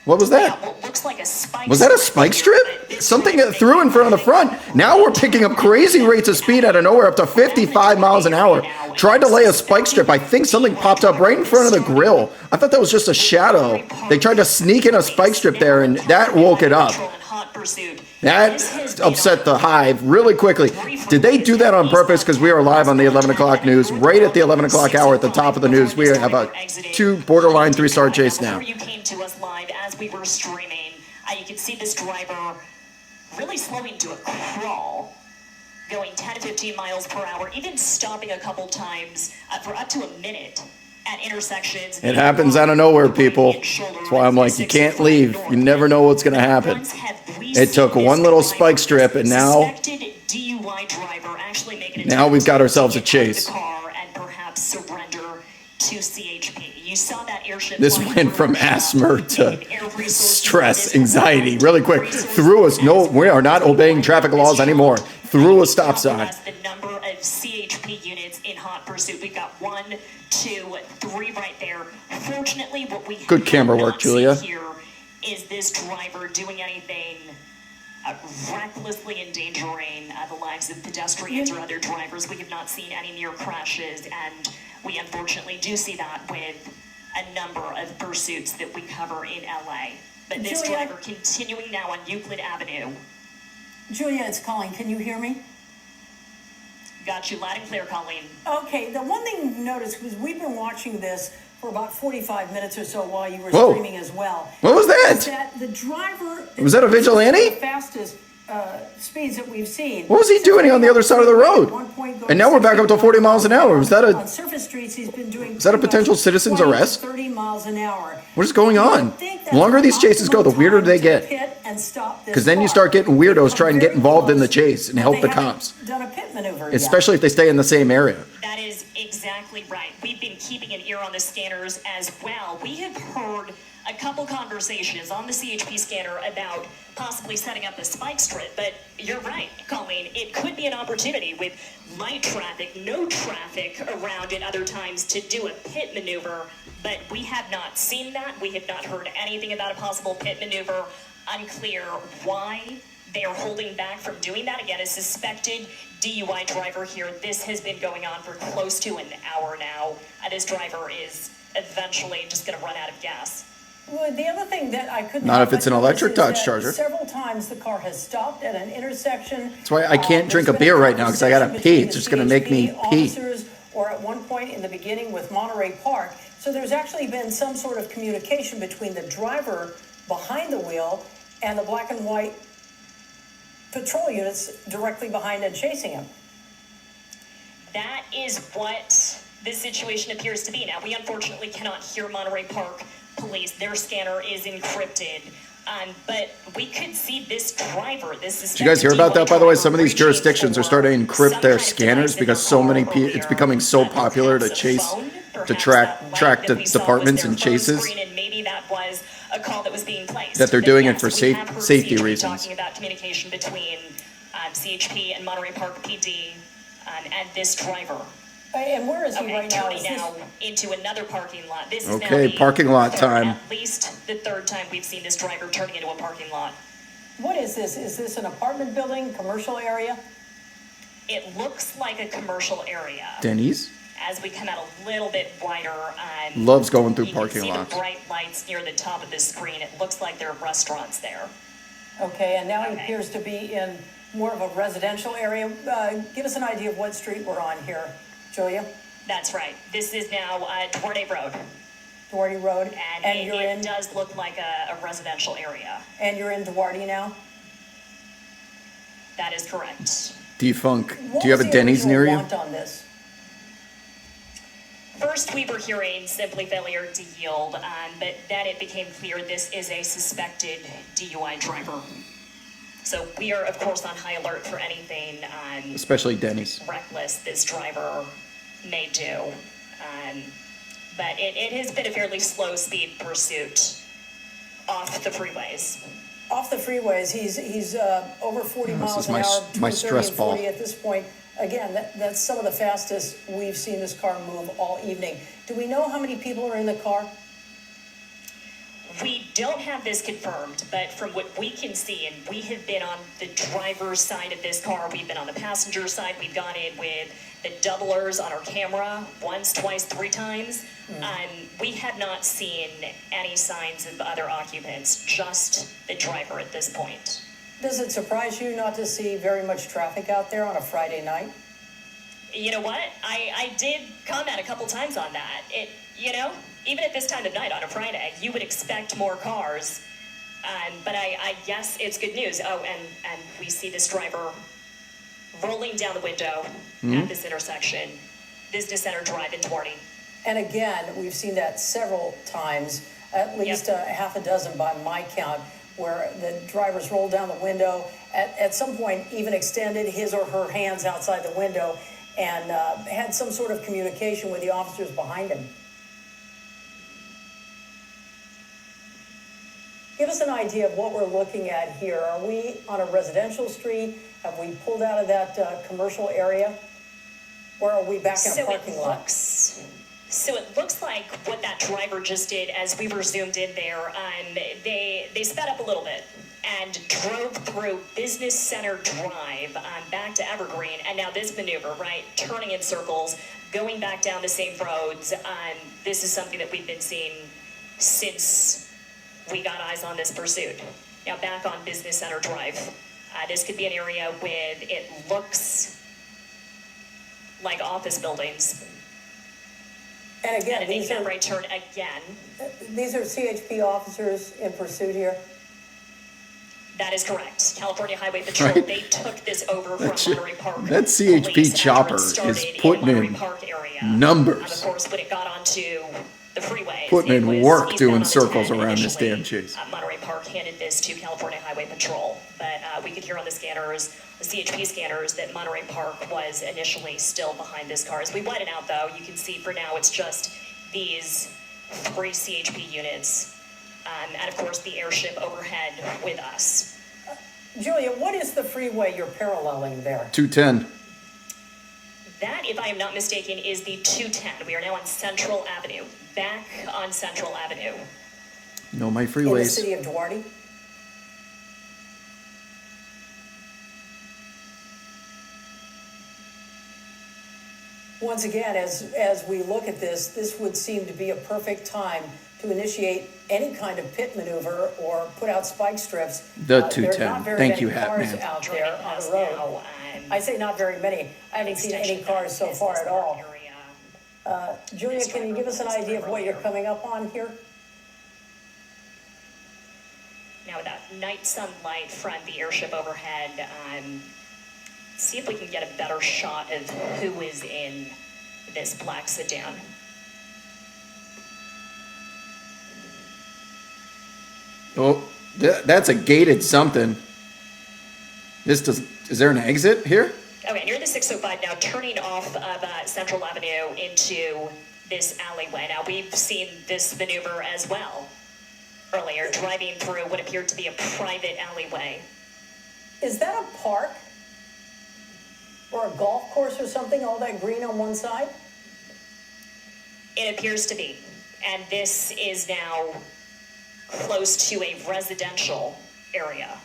What was Yeah, that? what looks like a spike. Was that a spike strip? Something that threw in front of the front. Now we're picking up crazy rates of speed out of nowhere, up to 55 miles an hour. Tried to lay a spike strip. I think something popped up right in front of the grill. I thought that was just a shadow. They tried to sneak in a spike strip there, and that woke it up. That upset the hive really quickly. Did they do that on purpose? Because we are live on the 11 o'clock news. Right at the 11 o'clock hour at the top of the news, we have a 2 borderline 3-star chase now. You came to us live as we were streaming. You can see this driver really slowing to a crawl, going 10 to 15 miles per hour, even stopping a couple times for up to a minute at intersections. It happens out of nowhere, people. That's why I'm like, you can't leave. You never know what's going to happen. It took one little spike strip, and now we've got ourselves a chase. And perhaps surrender to CHP. You saw that airship. This went from asthma to stress, anxiety, really quick. Through us, no, we are not obeying traffic laws anymore. Through a stop sign. The number of CHP 3 units in hot pursuit. We've got 1, 2, 3 right there. Fortunately, what we Good have camera work, not Julia. seen here is this driver doing anything recklessly endangering the lives of pedestrians or other drivers. We have not seen any near crashes, and we unfortunately do see that with a number of pursuits that we cover in LA. But this Julia? driver continuing now on Euclid Avenue. Julia, it's Colleen. Can you hear me? Got you loud and clear, Colleen. Okay, the one thing you've noticed, because we've been watching this for about 45 minutes or so while you were Whoa. streaming as well. What was is that? that the driver... Was that a vigilante? The fastest speeds that we've seen. What was he doing on the other side of the road? At one point going And now we're back up to 40 miles an hour. Was that On surface streets, he's been doing... Is that a pretty potential much citizen's 20 to arrest? 30 miles an hour. What is going on? The longer these chases go, the weirder they get. Because then you start getting weirdos trying to get involved in the chase and help the cops. Done a pit maneuver yet. Especially if they stay in the same area. That is exactly right. We've been keeping an ear on the scanners as well. We have heard a couple conversations on the CHP scanner about possibly setting up a spike strip, but you're right, Colleen. It could be an opportunity with light traffic, no traffic around at other times to do a pit maneuver, but we have not seen that. We have not heard anything about a possible pit maneuver. Unclear why they are holding back from doing that. Again, a suspected DUI driver here. This has been going on for close to an hour now. This driver is eventually just going to run out of gas. Well, the other thing that I couldn't... Not help if it's but an notice electric is Dodge that Charger. Several times the car has stopped at an intersection. That's why I can't drink a There's been beer right now, 'cause I gotta conversation pee. between It's the just gonna make me CHP pee. officers, or at one point in the beginning with Monterey Park. So there's actually been some sort of communication between the driver behind the wheel and the black and white patrol units directly behind and chasing him. That is what this situation appears to be. Now, we unfortunately cannot hear Monterey Park Police. Their scanner is encrypted. But we could see this driver, this Did you guys hear about that, by the way? Some of these jurisdictions are starting to encrypt their scanners because so many people, it's becoming so popular to chase, to track the departments and chases, And maybe that was a call that was being placed. that they're But doing it yes, for we have heard safety CHP reasons. talking about communication between CHP and Monterey Park PD and this driver. And where is he Okay, right now? turning Is this... now into another parking lot. This is now Okay, the parking lot third- time. At least the third time we've seen this driver turning into a parking lot. What is this? Is this an apartment building, commercial area? It looks like a commercial area. Denny's? As we come out a little bit wider, Loves going through you parking can see lots. the bright lights near the top of the screen. It looks like there are restaurants there. Okay, and now he Okay. appears to be in more of a residential area. Give us an idea of what street we're on here, Julia. That's right. This is now Duarte Road, Duarte Road, and you're it in, does look like a residential area. and you're in Duarte now. That is correct. Defunk. What Do you have was a the Denny's original near you? want on this? First, we were hearing simply failure to yield, but then it became clear this is a suspected DUI driver. So we are, of course, on high alert for anything Especially Denny's. reckless this driver may do. But it has been a fairly slow speed pursuit off the freeways. Off the freeways, he's over 40 This miles is an my hour, my between 30 stress and ball. 40 at this point. Again, that's some of the fastest we've seen this car move all evening. Do we know how many people are in the car? We don't have this confirmed, but from what we can see, and we have been on the driver's side of this car, we've been on the passenger side, we've gone in with the doublers on our camera once, twice, 3 times. We have not seen any signs of other occupants, just the driver at this point. Does it surprise you not to see very much traffic out there on a Friday night? You know what? I did comment a couple times on that. Even at this time of night on a Friday, you would expect more cars. But I guess it's good news. Oh, and we see this driver rolling down the window at this intersection. Business Center Drive in Duarte. And again, we've seen that several times, at least a half a dozen by my count, where the drivers rolled down the window, at some point even extended his or her hands outside the window and had some sort of communication with the officers behind him. Give us an idea of what we're looking at here. Are we on a residential street? Have we pulled out of that commercial area? Or are we back in a So parking it lot? looks like what that driver just did as we were zoomed in there. They sped up a little bit and drove through Business Center Drive back to Evergreen, and now this maneuver, right, turning in circles, going back down the same roads. This is something that we've been seeing since we got eyes on this pursuit. Now back on Business Center Drive. This could be an area with, it looks like office buildings. And again, And I think these that are, right turn again. these are CHP officers in pursuit here. That is correct. California Highway Patrol, Right. they took this over from That Monterey Park. that CHP Police after it chopper started is putting Monterey in Park area. numbers. Of course, when it got onto the freeway, Putting it in was work eastbound doing on the circles 10 around this initially. damn chase. Monterey Park handed this to California Highway Patrol, but we could hear on the scanners, the CHP scanners, that Monterey Park was initially still behind this car. As we widen out, though, you can see for now it's just these 3 CHP units, and of course the airship overhead with us. Julia, what is the freeway you're paralleling there? 210. That, if I am not mistaken, is the 210. We are now on Central Avenue, back on Central Avenue. Know my In the freeways. city of Duarte? Once again, as we look at this, this would seem to be a perfect time to initiate any kind of pit maneuver or put out spike strips. The There are 210. not very Thank many you, Hat cars Man. out Driving there on past the road. now, I say not very many. I haven't seen any cars so far at all. Julia, can you give us an idea of what you're coming up on here? Now, with that night sunlight from the airship overhead, see if we can get a better shot of who is in this black sedan. Oh, that's a gated something. Is there an exit here? Okay, near the 605 now, turning off of Central Avenue into this alleyway. Now, we've seen this maneuver as well earlier, driving through what appeared to be a private alleyway. Is that a park? Or a golf course or something, all that green on one side? It appears to be. And this is now close to a residential area.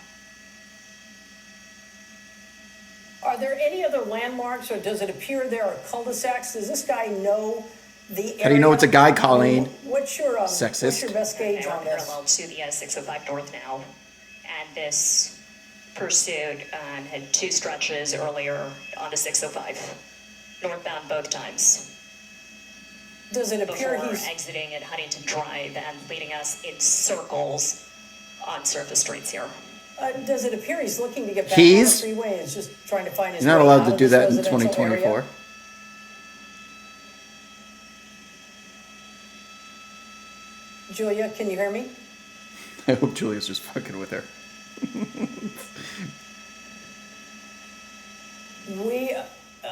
Are there any other landmarks, or does it appear there are cul-de-sacs? Does this guy know the area? How do you know it's a guy, Colleen? What's your Sexist. best gauge Okay, we're on this? parallel to the 605 North now. And this pursuit had 2 stretches earlier on the 605. Northbound both times. Does it appear Before he's exiting at Huntington Drive and leading us in circles on surface streets here. does it appear he's looking to get back He's- on the freeway and is just trying to find his You're not way allowed out to of do this that in residential 2024. area? Julia, can you hear me? I hope Julia's just fucking with her. We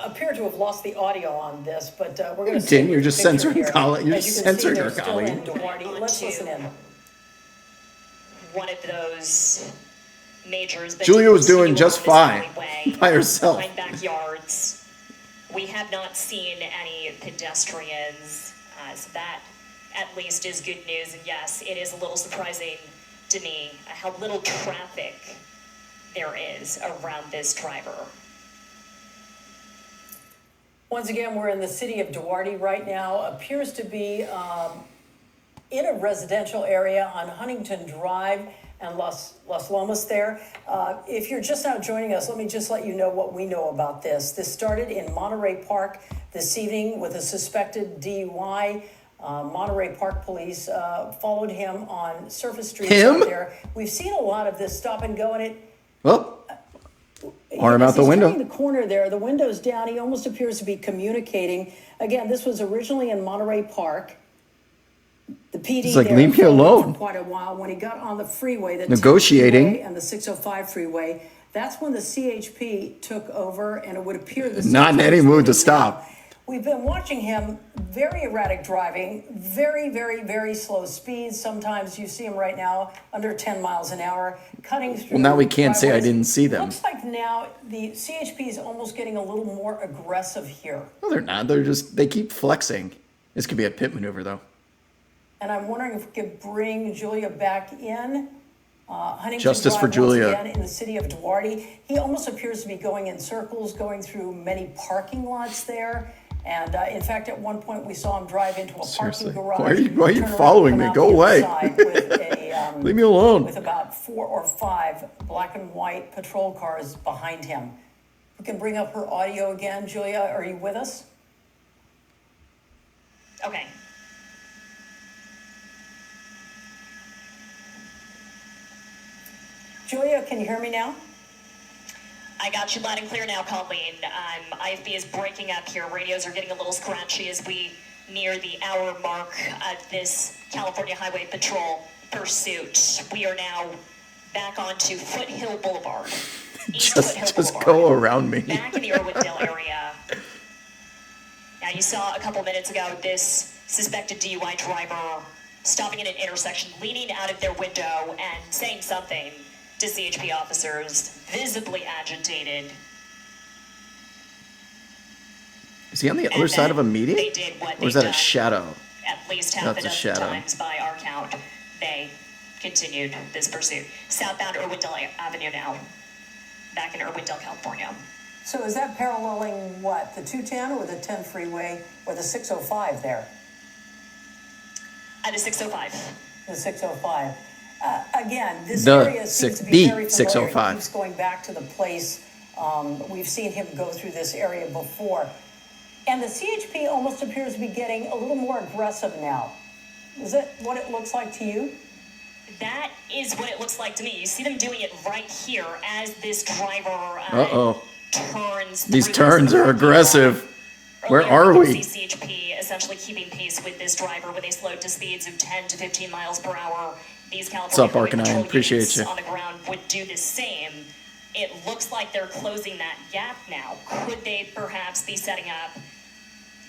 appear to have lost the audio on this, but we're going to You didn't. You're just censoring Colleen. You're As you just can see, censoring they're her, still in Colleen. Duarte. Let's listen in. One of those majors. that Julia was you doing see just along this fine alleyway, by herself. Behind backyards. We have not seen any pedestrians, so that at least is good news. And yes, it is a little surprising to me how little traffic there is around this driver. Once again, we're in the city of Duarte right now. Appears to be in a residential area on Huntington Drive and Las Lomas there. If you're just now joining us, let me just let you know what we know about this. This started in Monterey Park this evening with a suspected DUI. Monterey Park police followed him on surface streets Him? out there. We've seen a lot of this stop and go, and it Oh, arm out as the he's window. turning the corner there, the window's down. He almost appears to be communicating. Again, this was originally in Monterey Park. The PD It's like, there leave me followed him alone. for quite a while. When he got on the freeway, the 10 Negotiating. freeway and the 605 freeway, that's when the CHP took over, and it would appear the Not in any CHP mood to is stop. now. We've been watching him, very erratic driving, very, very, very slow speeds. Sometimes you see him right now under 10 miles an hour, cutting through. Well, now we can't say I driveways. didn't see them. Looks like now the CHP is almost getting a little more aggressive here. No, they're not. They keep flexing. This could be a pit maneuver, though. And I'm wondering if we could bring Julia back in. Huntington Justice Drive for Julia. Once again in the city of Duarte. He almost appears to be going in circles, going through many parking lots there. And in fact, at one point we saw him drive into a Seriously. parking garage. Why are you turn around, following come me? out Go the other away. side with a, Leave me alone. with about 4 or 5 black and white patrol cars behind him. We can bring up her audio again. Julia, are you with us? Okay. Julia, can you hear me now? I got you loud and clear now, Colleen. IFB is breaking up here. Radios are getting a little scratchy as we near the hour mark of this California Highway Patrol pursuit. We are now back onto Foothill Boulevard. East Foothill Just Boulevard. go around me. Back in the Irwindale area. Now, you saw a couple minutes ago this suspected DUI driver stopping at an intersection, leaning out of their window and saying something to CHP officers, visibly agitated. Is he on the And other side then of a meeting? They did what Or is they've that a done shadow? At least half That's a a dozen shadow. times by our count. They continued this pursuit. Southbound Irwindale Avenue now, back in Irwindale, California. So is that paralleling what, the 210 or the 10 freeway or the 605 there? At the 605. The 605. Again, this The area seems to be very familiar. 605. He keeps going back to the place. We've seen him go through this area before. And the CHP almost appears to be getting a little more aggressive now. Is that what it looks like to you? That is what it looks like to me. You see them doing it right here as this driver Uh-oh. turns. These through turns this are parking lot. aggressive. Where Earlier, are you we? could see CHP essentially keeping pace with this driver when they slowed to speeds of 10 to 15 miles per hour. These California up, Highway Arcanine? Patrol Appreciate units you. on the ground would do the same. It looks like they're closing that gap now. Could they perhaps be setting up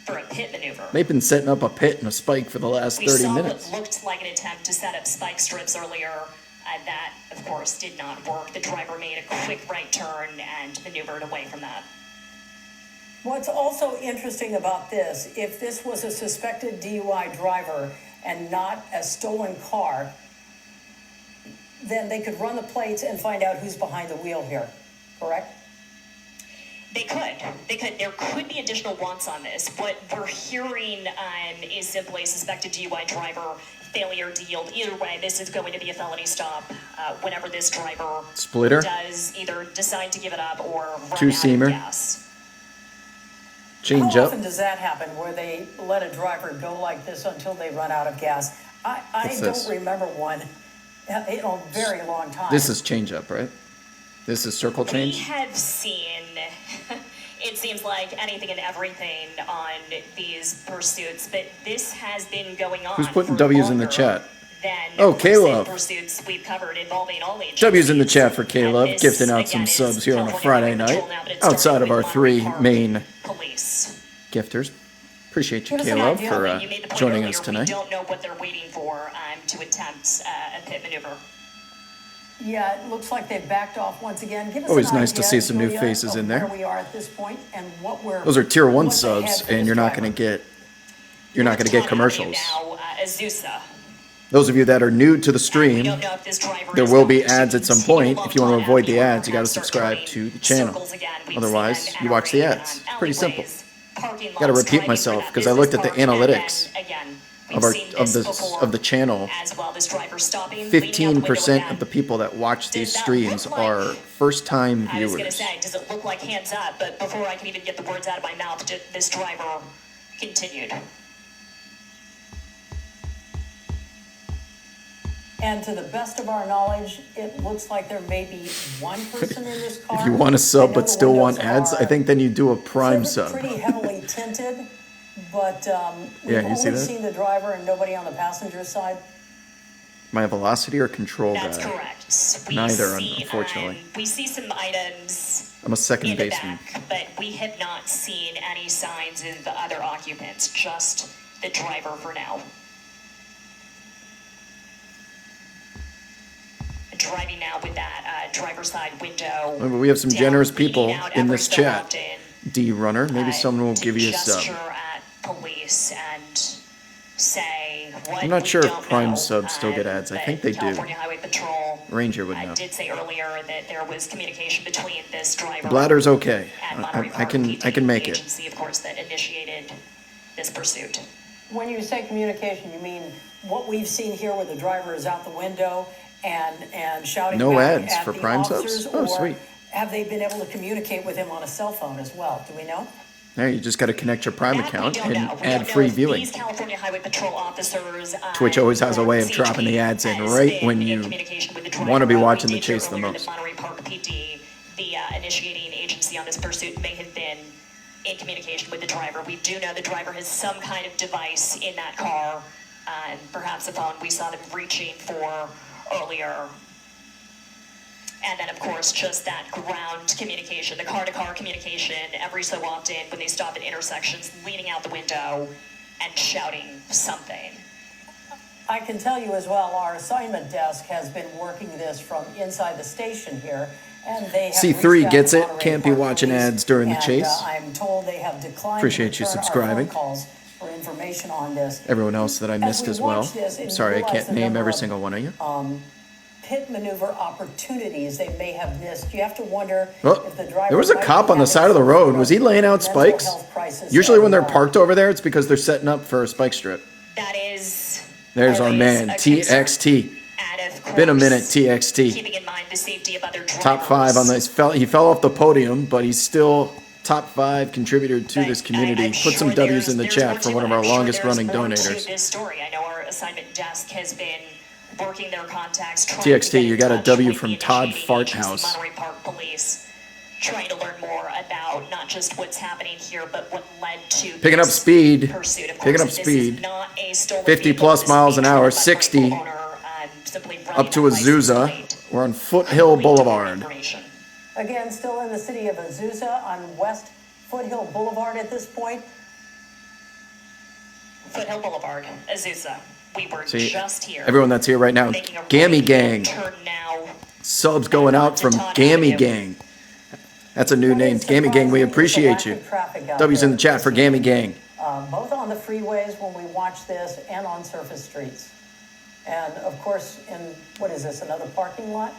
for a pit maneuver? They've been setting up a pit and a spike for the last We 30 saw minutes. what looked like an attempt to set up spike strips earlier. That, of course, did not work. The driver made a quick right turn and maneuvered away from that. What's also interesting about this, if this was a suspected DUI driver and not a stolen car, then they could run the plates and find out who's behind the wheel here, correct? They could. They could. There could be additional wants on this. What we're hearing is simply suspected DUI driver failure to yield. Either way, this is going to be a felony stop whenever this driver Splitter? does either decide to give it up or run Two-seamer? out of gas. Change How up. often does that happen where they let a driver go like this until they run out of gas? I What's don't this? remember one in a very long time. This is change up, right? This is circle We change? have seen, it seems like anything and everything on these pursuits, but this has been going on. Who's putting for W's in the longer chat? Than Oh, recent Caleb. pursuits we've covered involving all agencies. W's in the chat for Caleb, And this, gifting out some again, is subs here on a California Friday Highway night, Patrol now, but it's outside starting of our with 3 Monterey Park main Police. gifters. Appreciate you, Give us an Caleb, idea. for You made the point joining earlier, us we tonight. don't know what they're waiting for to attempt a pit maneuver. Yeah, it looks like they've backed off once again. Give us Always an nice to idea, see some new Julia, faces of in there. Where we are at this point and what we're. Those are tier 1 what's ahead subs, for and this you're not driver. going to get commercials. Now, Azusa. Those of you that are new to the stream, We don't know if this driver there is will be going to ads at some continue point. If you want to along avoid the Todd ads, you got to Avenue or subscribe perhaps to the start channel. turning circles again. We've Otherwise, seen you watch the entering, ads. Pretty simple. alleyways, parking Gotta lots, repeat driving myself, through that 'cause I looked at the business park, and analytics then, again, of we've our seen of this the before of the channel. as well. This driver stopping, leaning out the window 15% again. of the people that watch these Does that streams look like- are first-time I was going to viewers. say, does it look like hands up? But before I can even get the words out of my mouth, this driver continued. And to the best of our knowledge, it looks like there may be one person in this car. If you want to I sub know but the still want windows ads, I are think then you do a Prime sub. Pretty heavily tinted, but we've Yeah, you see only that? seen the driver and nobody on the passenger side. My velocity or control That's guy? correct. We Neither, see, unfortunately. we see some items I'm a second in the baseman. back, but we have not seen any signs of the other occupants, just the driver for now. Driving now with that driver's side window. Well, we have some down, generous leaning people out in every this so chat. often, D Runner, maybe someone will to give you a sub. gesture at police and say what I'm not we sure if don't Prime know, subs still get ads. I but think they do. California Highway Patrol Ranger would know. did say earlier that there was communication between this driver Bladder's okay. and Monterey I Park can PD, make the it. agency, of course, that initiated this pursuit. When you say communication, you mean what we've seen here where the driver is out the window and shouting No back ads at for the Prime officers, subs? Oh, or sweet. have they been able to communicate with him on a cell phone as well? Do we know? There, you just got to connect your Prime That we account don't and know. We don't add know free if viewing. These California Highway Patrol officers. Twitch always has a way of CHP dropping the ads in has right been when in you communication with the driver. want to be We watching the did hear chase the earlier most. that Monterey Park PD, the initiating agency on this pursuit, may have been in communication with the driver. We do know the driver has some kind of device in that car, perhaps a phone we saw them reaching for earlier. And then, of course, just that ground communication, the car-to-car communication, every so often when they stop at intersections, leaning out the window and shouting something. I can tell you as well, our assignment desk has been working this from inside the station here, and they have C3 reached out gets to it, Monterey can't be Park watching Police, ads during the and, chase. I'm told they have declined Appreciate to you return our subscribing. phone calls for information on this. Everyone else that I missed we as well. watch this and Sorry, I realize can't the name number every of, single one of you. Pit maneuver opportunities they may have missed. You have to wonder Well, if the driver there was a might cop be on the having side of the some road. sort Was he of laying out mental spikes? health crisis Usually as when they're well. parked over there, it's because they're setting up for a spike strip. That is. There's our always man, a concern. TXT. And of Been a course, minute, TXT. keeping in mind the safety of other drivers. Top 5 on this. He fell off the podium, but he's still top 5 contributor to But this community. I'm Put some sure W's in the there's chat more for to one it. of our I'm sure longest there's running more to donators. this story. I know our assignment desk has been working their contacts. Trying TXT, to get you in got a touch W with from the Todd initiating agency, Farthouse. Monterey Park Police, trying to learn more about not just what's happening here, but what led to Picking up this speed. pursuit. Of Picking course, up this speed. is not a stolen 50 vehicle. plus This miles is an being hour, driven by a 60 homeowner, simply up to running that license Azusa. plate. We're on Foothill Totally different Boulevard. information. Again, still in the city of Azusa on West Foothill Boulevard at this point. Foothill Boulevard, Azusa. We were See, just here. everyone that's here right now, Making a Gammy right Gang. turn now. Subs going out from Gammy Gang. That's a new name. Gammy Gang, we appreciate you. W's in the chat for Gammy Gang. Both on the freeways when we watch this and on surface streets. And of course, in, what is this, another parking lot?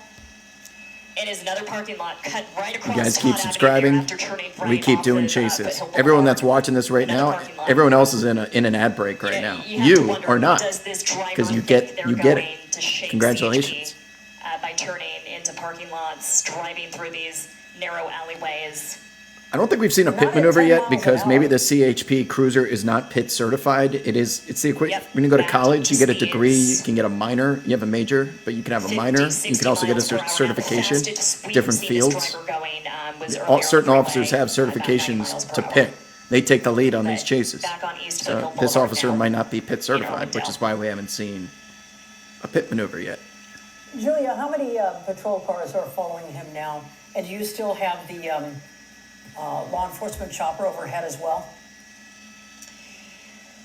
It is another parking lot cut right across You guys Todd keep Avenue subscribing. here after turning We right keep off doing of, chases. Foothill Everyone Boulevard. that's watching this right Another now, parking lot. everyone else is in an ad break right now. have to You wonder, are not, does this driver because you think get they're it. going to shake Congratulations. CHP, by turning into parking lots, driving through these narrow alleyways. I don't think we've seen a Not pit at maneuver 10 yet miles an because maybe hour. the CHP Cruiser is not pit certified. It's the equivalent. Yep, When you go to back college, you to get a degree, speeds. you can get a minor, you have a major, but you can have a 50, minor. You 60 can also get a miles per hour. Now, the certification, fastest we've different seen this fields. driver going, was All, earlier on certain the officers freeway, have about 90 miles certifications per to hour. pit. They take the lead on these But chases. back on East So Foothill this Boulevard officer now, might not be pit certified, which Arlington. is why we haven't seen a pit maneuver yet. Julia, how many patrol cars are following him now? And do you still have the law enforcement chopper overhead as well?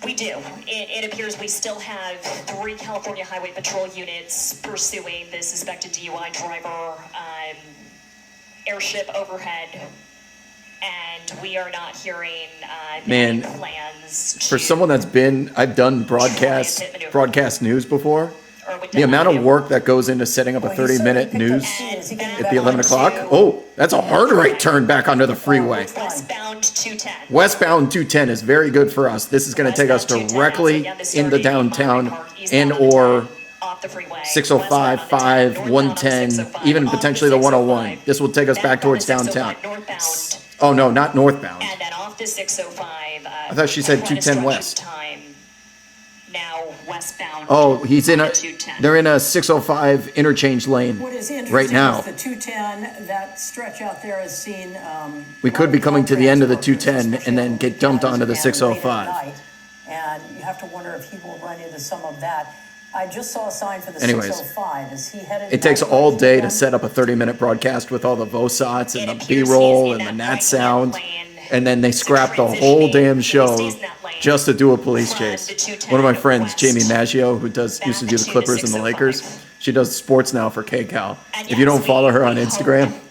We do. It appears we still have 3 California Highway Patrol units pursuing the suspected DUI driver, airship overhead, and we are not hearing Man, any plans For to- someone that's I've done broadcast news before. or would The amount of not work that goes into setting up a Well, he said he 30-minute picked up news speed. Is he getting at back the 11 on o'clock. to- Oh, that's a hard right turn back onto the freeway. Westbound 210. Westbound 210 is very good for us. This is going to take us Westbound 210, directly again, this into starting in downtown Monterey Park, eastbound and on the or 10, off the freeway, 605, westbound on the 10, 5, northbound on the 110, 605, even off the potentially the 101. 605, This will take us back on the towards 605, downtown. Northbound, Oh, no, not northbound. and then off the 605. I thought she said quite a 210 stretch of west. Time, now westbound. Oh, he's in on a, the 210. they're in a 605 interchange lane What is interesting right now. is the 210, that stretch out there has seen. We could be coming to the end of the transport, 210 and then especially get dumped weekends onto the and late at 605. night. And you have to wonder if he will run into some of that. I just saw a sign for the Anyways, 605. Is he headed? It takes that all way day again? to set up a 30-minute broadcast with all the VOSOTs and It the appears B-roll he's and in the that nat right-hand sound, lane. and then they So scrap the whole transitioning, damn he show stays in that lane just to do a police from chase. the 210 One of my friends, west Jamie Maggio, who used to back do the to Clippers and the 605. Lakers, she does sports now for KCAL. And If you yes, don't follow her we on hope Instagram,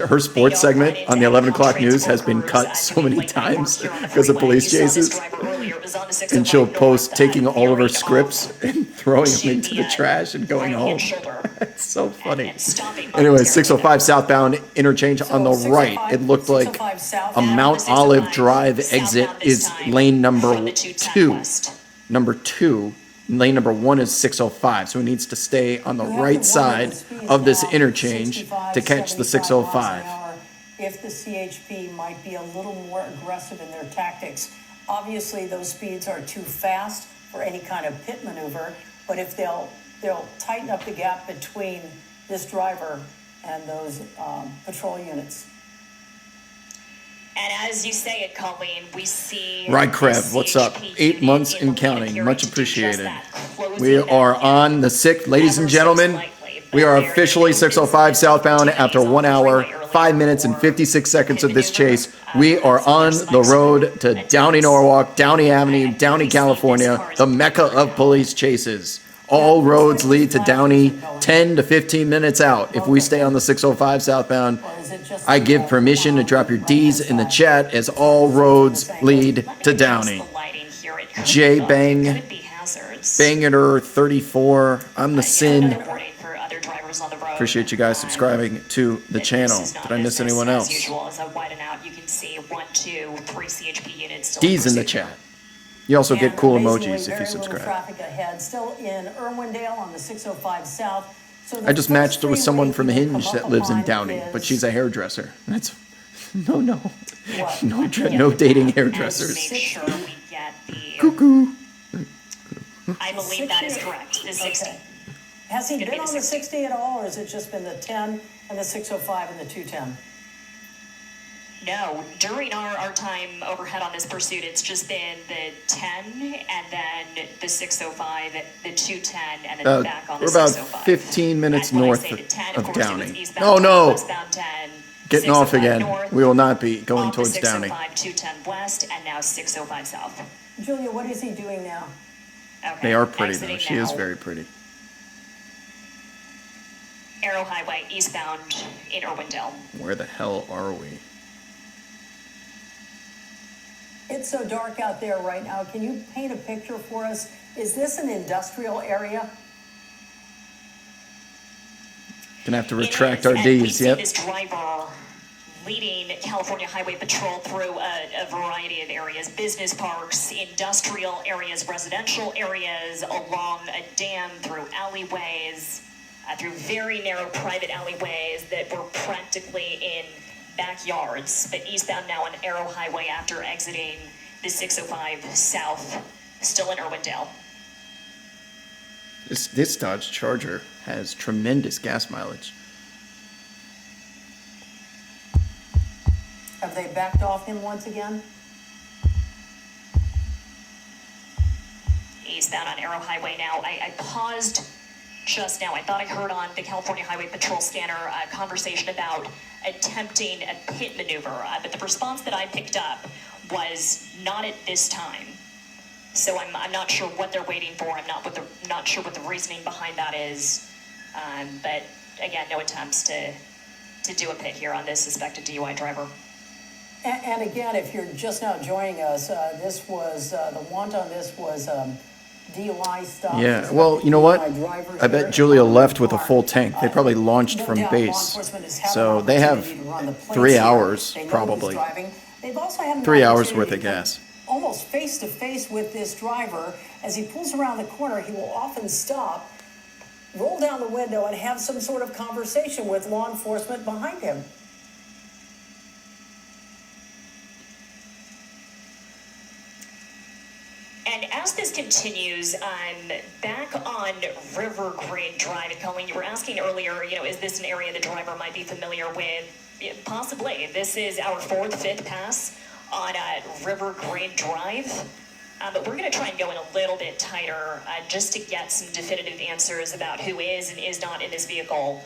her sports they don't run segment on the into 11 o'clock Caltrans news has been workers, cut so doing many late night work times here on the because of freeway. police You saw this chases. driver earlier. It was on the And she'll 605 post north, taking all of her veering scripts off and throwing them to into the trash and going right-hand home. shoulder It's so funny. and stopping Anyway, momentarily. 605 southbound interchange on the So right. 605 It looked like 605 south. a And Mount the 605 Olive Drive exit southbound this is time lane number from the 210 two. west. Number two. Lane number one is 605, so he needs to stay on the You have to right wonder side the speeds of this now, interchange 65, to catch the 75 miles an 605. hour, if the CHP might be a little more aggressive in their tactics. Obviously, those speeds are too fast for any kind of pit maneuver, but if they'll tighten up the gap between this driver and those patrol units. And as you say it, Colleen, we see Ride Crev, the what's up? CHP 8 unit months in and the lead counting. appearing Much to do just appreciated. that, closing We that are gap on the 6th, ladies and ever so gentlemen. slightly, We but are there officially is 605 southbound delays after on the 1 hour, freeway earlier 5 minutes, and for 56 seconds of this maneuver. chase. We are on the road to Downey, Norwalk, Downey Avenue, Downey, California, the mecca of police chases. All roads lead to Downey 10 to 15 minutes out. If we stay on the 605 southbound, Or is it just I give permission to drop your D's in the chat as all roads lead Let me to adjust Downey. the lighting here. It could J be- Bang. Could be hazards. Bangiter 34, I'm the Yeah, Sin. another warning for other drivers on the road. Appreciate you guys subscribing to the This channel. is not Did I miss business anyone as else? usual. As I widen out, you can see 1, 2, 3 CHP units still D's in the pursuit. chat. You also get And cool amazingly, emojis if very you little subscribe. traffic ahead, still in Irwindale on the 605 south. So the I just first matched with someone freeway from you Hinge come that up lives in upon Downey, but is- she's a hairdresser. That's no, What? no dating And hairdressers. make sure we get the, Cuckoo. I believe that is correct, the 60. Okay. Has he It's gonna been be on the the 60 at all, or has it just been the 10 and the 605 and the 210? No, during our time overhead on this pursuit, it's just been the 10 and then the 605, the 210, and then back on the We're about 605. 15 minutes And when I north say the 10, of course, it was Downey. eastbound Oh 10, no, westbound 10, getting off 605 again. north, We will not be going off the towards Downey. 605, 210 west, and now 605 south. Julia, what is he doing now? Okay, They are pretty though. exiting She is now. very pretty. Arrow Highway eastbound in Irwindale. Where the hell are we? It's so dark out there right now. Can you paint a picture for us? Is this an industrial area? Gonna have to It retract is, our and we D's. see Yep. this driver leading California Highway Patrol through a variety of areas, business parks, industrial areas, residential areas, along a dam, through alleyways, through very narrow private alleyways that were practically in backyards, but eastbound now on Arrow Highway after exiting the 605 south, still in Irwindale. This Dodge Charger has tremendous gas mileage. Have they backed off him once again? Eastbound on Arrow Highway now. I paused just now. I thought I heard on the California Highway Patrol scanner a conversation about attempting a pit maneuver, but the response that I picked up was not at this time. So I'm not sure what they're waiting for. I'm not sure what the reasoning behind that is. But again, no attempts to do a pit here on this suspected DUI driver. And again, if you're just now joining us, this was, the want on this was DUI stop. Yeah, well, you know what? DUI drivers I here. bet Julia left with a full tank. They probably No launched from doubt law base. enforcement has had an So they have opportunity to run the plates 3 here. hours, They know who's probably. driving. They've also had an 3 hours opportunity worth of to come gas. almost face to face with this driver. As he pulls around the corner, he will often stop, roll down the window, and have some sort of conversation with law enforcement behind him. And as this continues, back on River Green Drive, and Colleen, you were asking earlier, is this an area the driver might be familiar with? Yeah, possibly. This is our 4th, 5th pass on River Green Drive. But we're going to try and go in a little bit tighter just to get some definitive answers about who is and is not in this vehicle.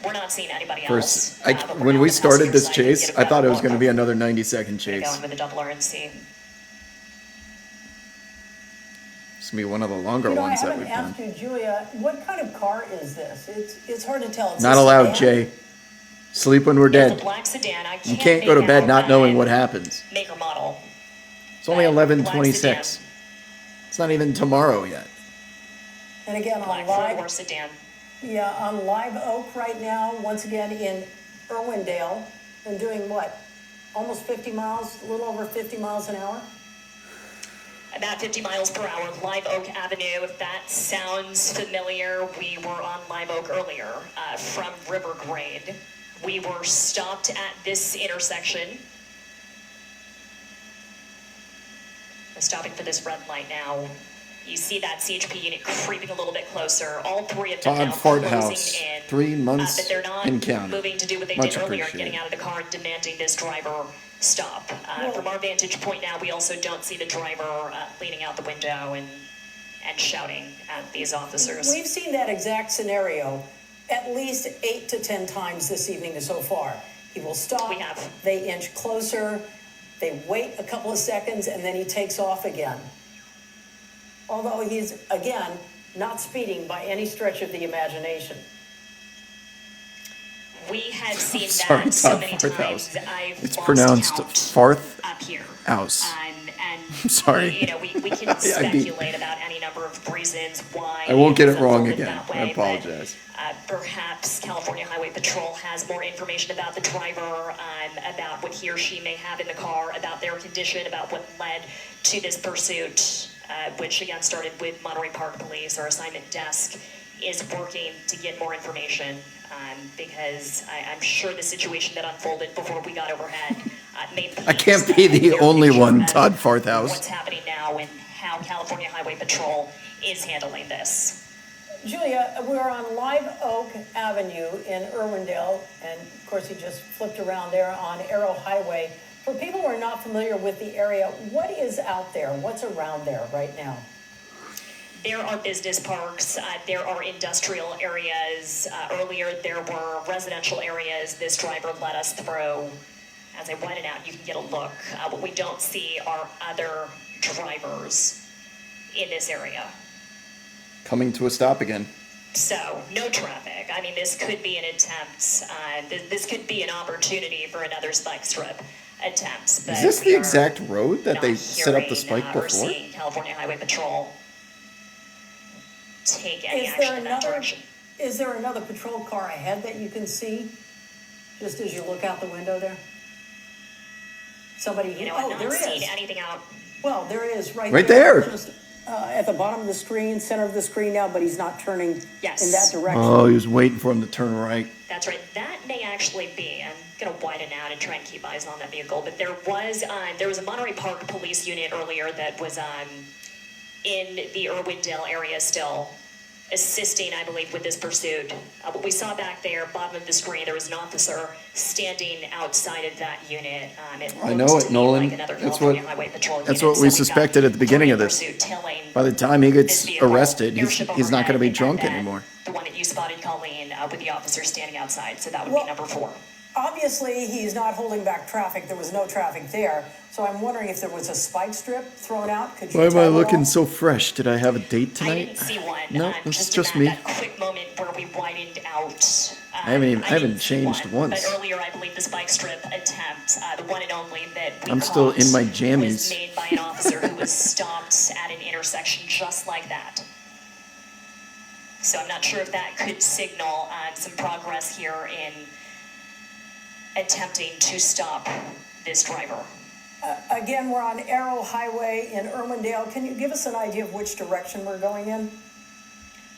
We're not seeing anybody else. First, But we're when now we on the started passenger this side to chase, get a I thought it was better going to be look. another 90-second Gonna go chase. in with the double RNC. It's going to be one of the longer You know, I ones that haven't we've done. asked you, Julia, what kind of car is this? It's hard to tell. It's Not a allowed, sedan? Jay. Sleep when we're It's a dead. black sedan. I You can't go to make bed out not knowing the what happens. Maker model. It's only Black 11:26. sedan. It's not even tomorrow yet. And again, Black on four-door live, sedan. yeah, on Live Oak right now, once again in Irwindale, and doing what? Almost 50 miles, a little over 50 miles an hour? About 50 miles per hour, Live Oak Avenue. If that sounds familiar, we were on Live Oak earlier from River Grade. We were stopped at this intersection. We're stopping for this red light now. You see that CHP unit creeping a little bit closer. All three of them Todd now Farthouse, closing in. 3 months but they're not in county. moving to do what they Much did earlier, appreciated. getting out of the car and demanding this driver stop. Well- From our vantage point now, we also don't see the driver leaning out the window and shouting at these officers. We've seen that exact scenario at least 8 to 10 times this evening so far. He will stop. We have. They inch closer. They wait a couple of seconds, and then he takes off again. Although he's, again, not speeding by any stretch of the imagination. We have seen Sorry, that so Todd many Farthouse. times. I've It's lost pronounced count Farth up here. House. And Sorry. You know, we can I beat- speculate about any number of reasons why. I won't get it was wrong unfolded again. that I way, apologize. But, perhaps California Highway Patrol has more information about the driver, about what he or she may have in the car, about their condition, about what led to this pursuit, which again started with Monterey Park Police. Our assignment desk is working to get more information. Because I'm sure the situation that unfolded before we got overhead made I can't be the clear only picture one, of Todd Farthouse. What's happening now and how California Highway Patrol is handling this. Julia, we're on Live Oak Avenue in Irwindale, and of course he just flipped around there on Arrow Highway. For people who are not familiar with the area, what is out there? What's around there right now? There are business parks, there are industrial areas. Earlier, there were residential areas this driver let us through. As I widen out, you can get a look. What we don't see are other drivers in this area. Coming to a stop again. So, no traffic. I mean, this could be an attempt. This could be an opportunity for another spike strip attempt. But Is this we the are exact road that not they set up the hearing, spike or before? seeing California Highway Patrol take any Is action there in that another, direction. is there another patrol car ahead that you can see? Just as you look out the window there? Somebody, You know, I've oh, not there seen is. anything out. Well, there is, right Right there. there. Just, at the bottom of the screen, center of the screen now, but he's not turning Yes. in that direction. Oh, he was waiting for him to turn right. That's right. That may actually be. I'm gonna widen out and try and keep eyes on that vehicle. But there was a Monterey Park police unit earlier that was in the Irwindale area still, assisting, I believe, with this pursuit. What we saw back there, bottom of the screen, there was an officer standing outside of that unit. It I know looked it, to me Nolan. like another That's California what- Highway Patrol that's unit. what we So we've got suspected at the beginning of this. three pursuit By the time he this gets vehicle, arrested, airship he's not going to be overhead, drunk and then anymore. The one that you spotted, Colleen, with the officer standing outside. So that would Well- be number 4. Obviously, he's not holding back traffic. There was no traffic there. So I'm wondering if there was a spike strip thrown out. Could you Why am I tell at looking all? so fresh? Did I have a date I tonight? didn't see one. No, this is just just in me. that quick moment where we widened out. I haven't didn't see changed one, once. But earlier, I believe the spike strip attempt, the one and only that we I'm still caught, in my was jammies. made by an officer who was stopped at an intersection just like that. So I'm not sure if that could signal some progress here in attempting to stop this driver. Again, we're on Arrow Highway in Irwindale. Can you give us an idea of which direction we're going in?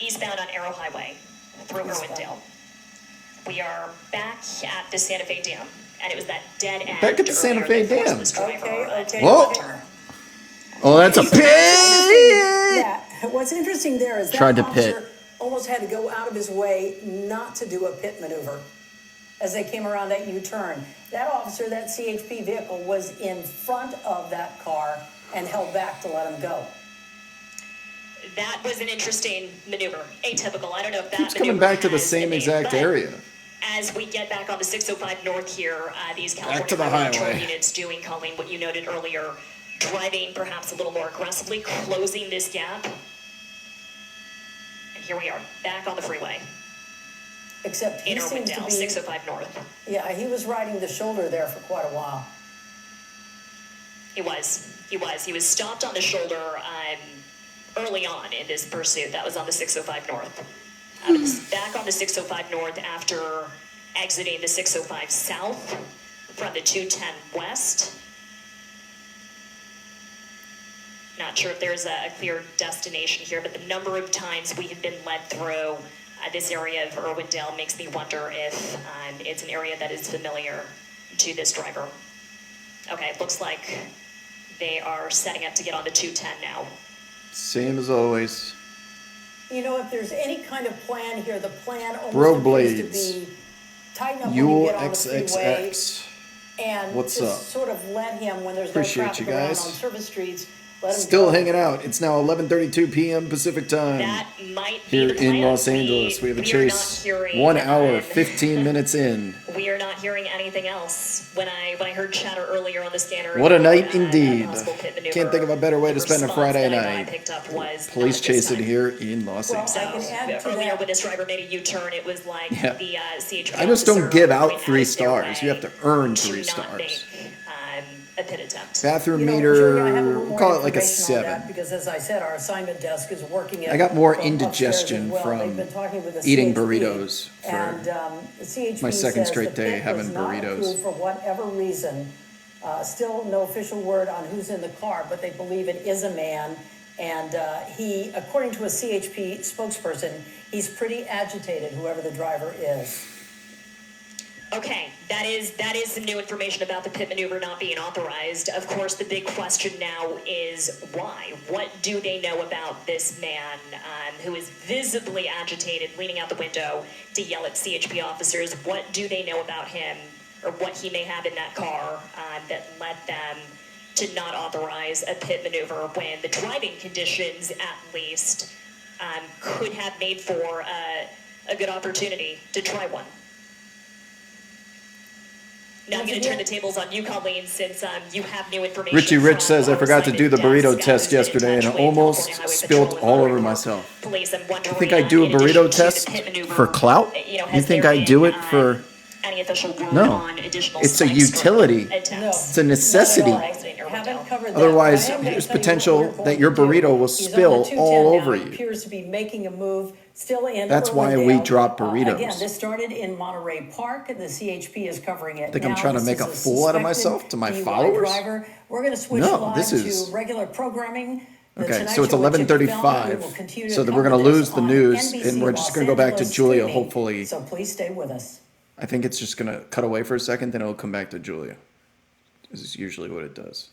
Eastbound on Arrow Highway through Eastbound. Irwindale. We are back at the Santa Fe Dam, and it was that dead end. Back at the Santa earlier Fe that forced Dam. this driver, Okay. to Whoa. turn. Oh, that's a pit! Yeah. What's interesting there is that Tried to pit. officer almost had to go out of his way not to do a pit maneuver. as they came around that U-turn. That officer, that CHP vehicle, was in front of that car and held back to let him go. That was an interesting maneuver, atypical. I don't know if that Keeps coming maneuver back to the has same a name, exact but area. as we get back on the 605 North here, these Back to California the Highway Patrol highway. units doing, Colleen, what you noted earlier, driving perhaps a little more aggressively, closing this gap. And here we are, back on the freeway Except he in seems to Irwindale, be, 605 North. yeah, he was riding the shoulder there for quite a while. He was stopped on the shoulder early on in this pursuit. That was on the 605 North. Back on the 605 North after exiting the 605 South from the 210 West. Not sure if there's a clear destination here, but the number of times we have been led through this area of Irwindale makes me wonder if it's an area that is familiar to this driver. Okay, it looks like they are setting up to get on the 210 now. Same as always. You know, if there's any kind of plan here, the plan Bro almost appears to Blades. be tighten up when Yule you get on the freeway XXX. and What's just up? sort of let him, when there's Appreciate no traffic you around on guys. service streets, let him Still go. hanging out. It's now 11:32 p.m. Pacific time. That might be Here the plan. in Los Angeles, we have a we are not chase. hearing, 1 hour, 15 minutes in. We are not hearing anything else. When I heard chatter earlier on the scanner, What a about, night indeed. possible pit maneuver, Can't think of a better way to the spend a response Friday that I night. picked up was Police not this chase it time. here in Los Well, Angeles. I can add to Earlier that. when this driver made a U-turn, it was like Yeah. the CHP I just don't officer give out went 3 out of their stars. You have to earn to 3 not stars. make, a pit attempt. Bathroom You know, meter, Julia, I have a little we'll more call it like a information on that 7. Because as I said, our assignment desk is working it. I got more from upstairs indigestion as well. from They've been talking with the eating CHP, burritos for and the CHP my second says straight the day pit having was not burritos. approved for whatever reason. Still no official word on who's in the car, but they believe it is a man. And he, according to a CHP spokesperson, he's pretty agitated, whoever the driver is. Okay, that is some new information about the pit maneuver not being authorized. Of course, the big question now is why? What do they know about this man who is visibly agitated, leaning out the window to yell at CHP officers? What do they know about him, or what he may have in that car that led them to not authorize a pit maneuver when the driving conditions, at least, could have made for a good opportunity to try one? Now I'm going to turn the tables on you, Colleen, since you have new information. Richie Rich from says, I our forgot to do the assignment burrito desk. test Who's been in yesterday and touch with almost California Highway spilled Patrol all and over Park myself. Police. I'm wondering, You think I do a in addition burrito to the test pit maneuver, for clout? you You think I do it for... any official word No. on additional It's a spike strip utility. attempts? It's a necessity. Not at all. Haven't covered that. Otherwise, But I am gonna there's tell you what potential we're going that your to do. burrito will He's on spill the 210 all now. over He you. appears to be making a move still in That's why we Irwindale. drop burritos. Again, this started in Monterey Park. The CHP is covering it. Think I'm now. trying to This make is a fool out of suspected myself to my DUI followers? driver. We're going to switch No, live this is- to regular programming. The Okay, Tonight so it's Show with Jimmy Fallon. We 11:35, will continue so that we're cover gonna this lose the on news, NBC and we're just Los gonna go back to Angeles Julia, streaming. hopefully. So please stay with us. I think it's just going to cut away for a second, then it'll come back to Julia. This is usually what it does.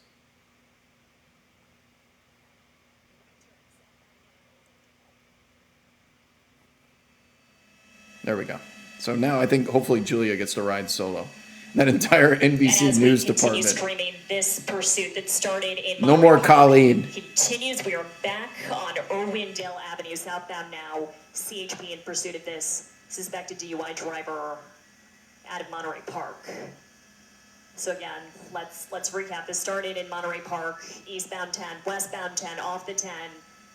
There we go. So now I think hopefully Julia gets to ride solo. That entire And NBC as News we continue department. streaming this pursuit that started in No more Monterey Colleen. continues. We are back on Irwindale Avenue, southbound now. CHP in pursuit of this suspected DUI driver out of Monterey Park. So again, let's recap. This started in Monterey Park, eastbound 10, westbound 10, off the 10,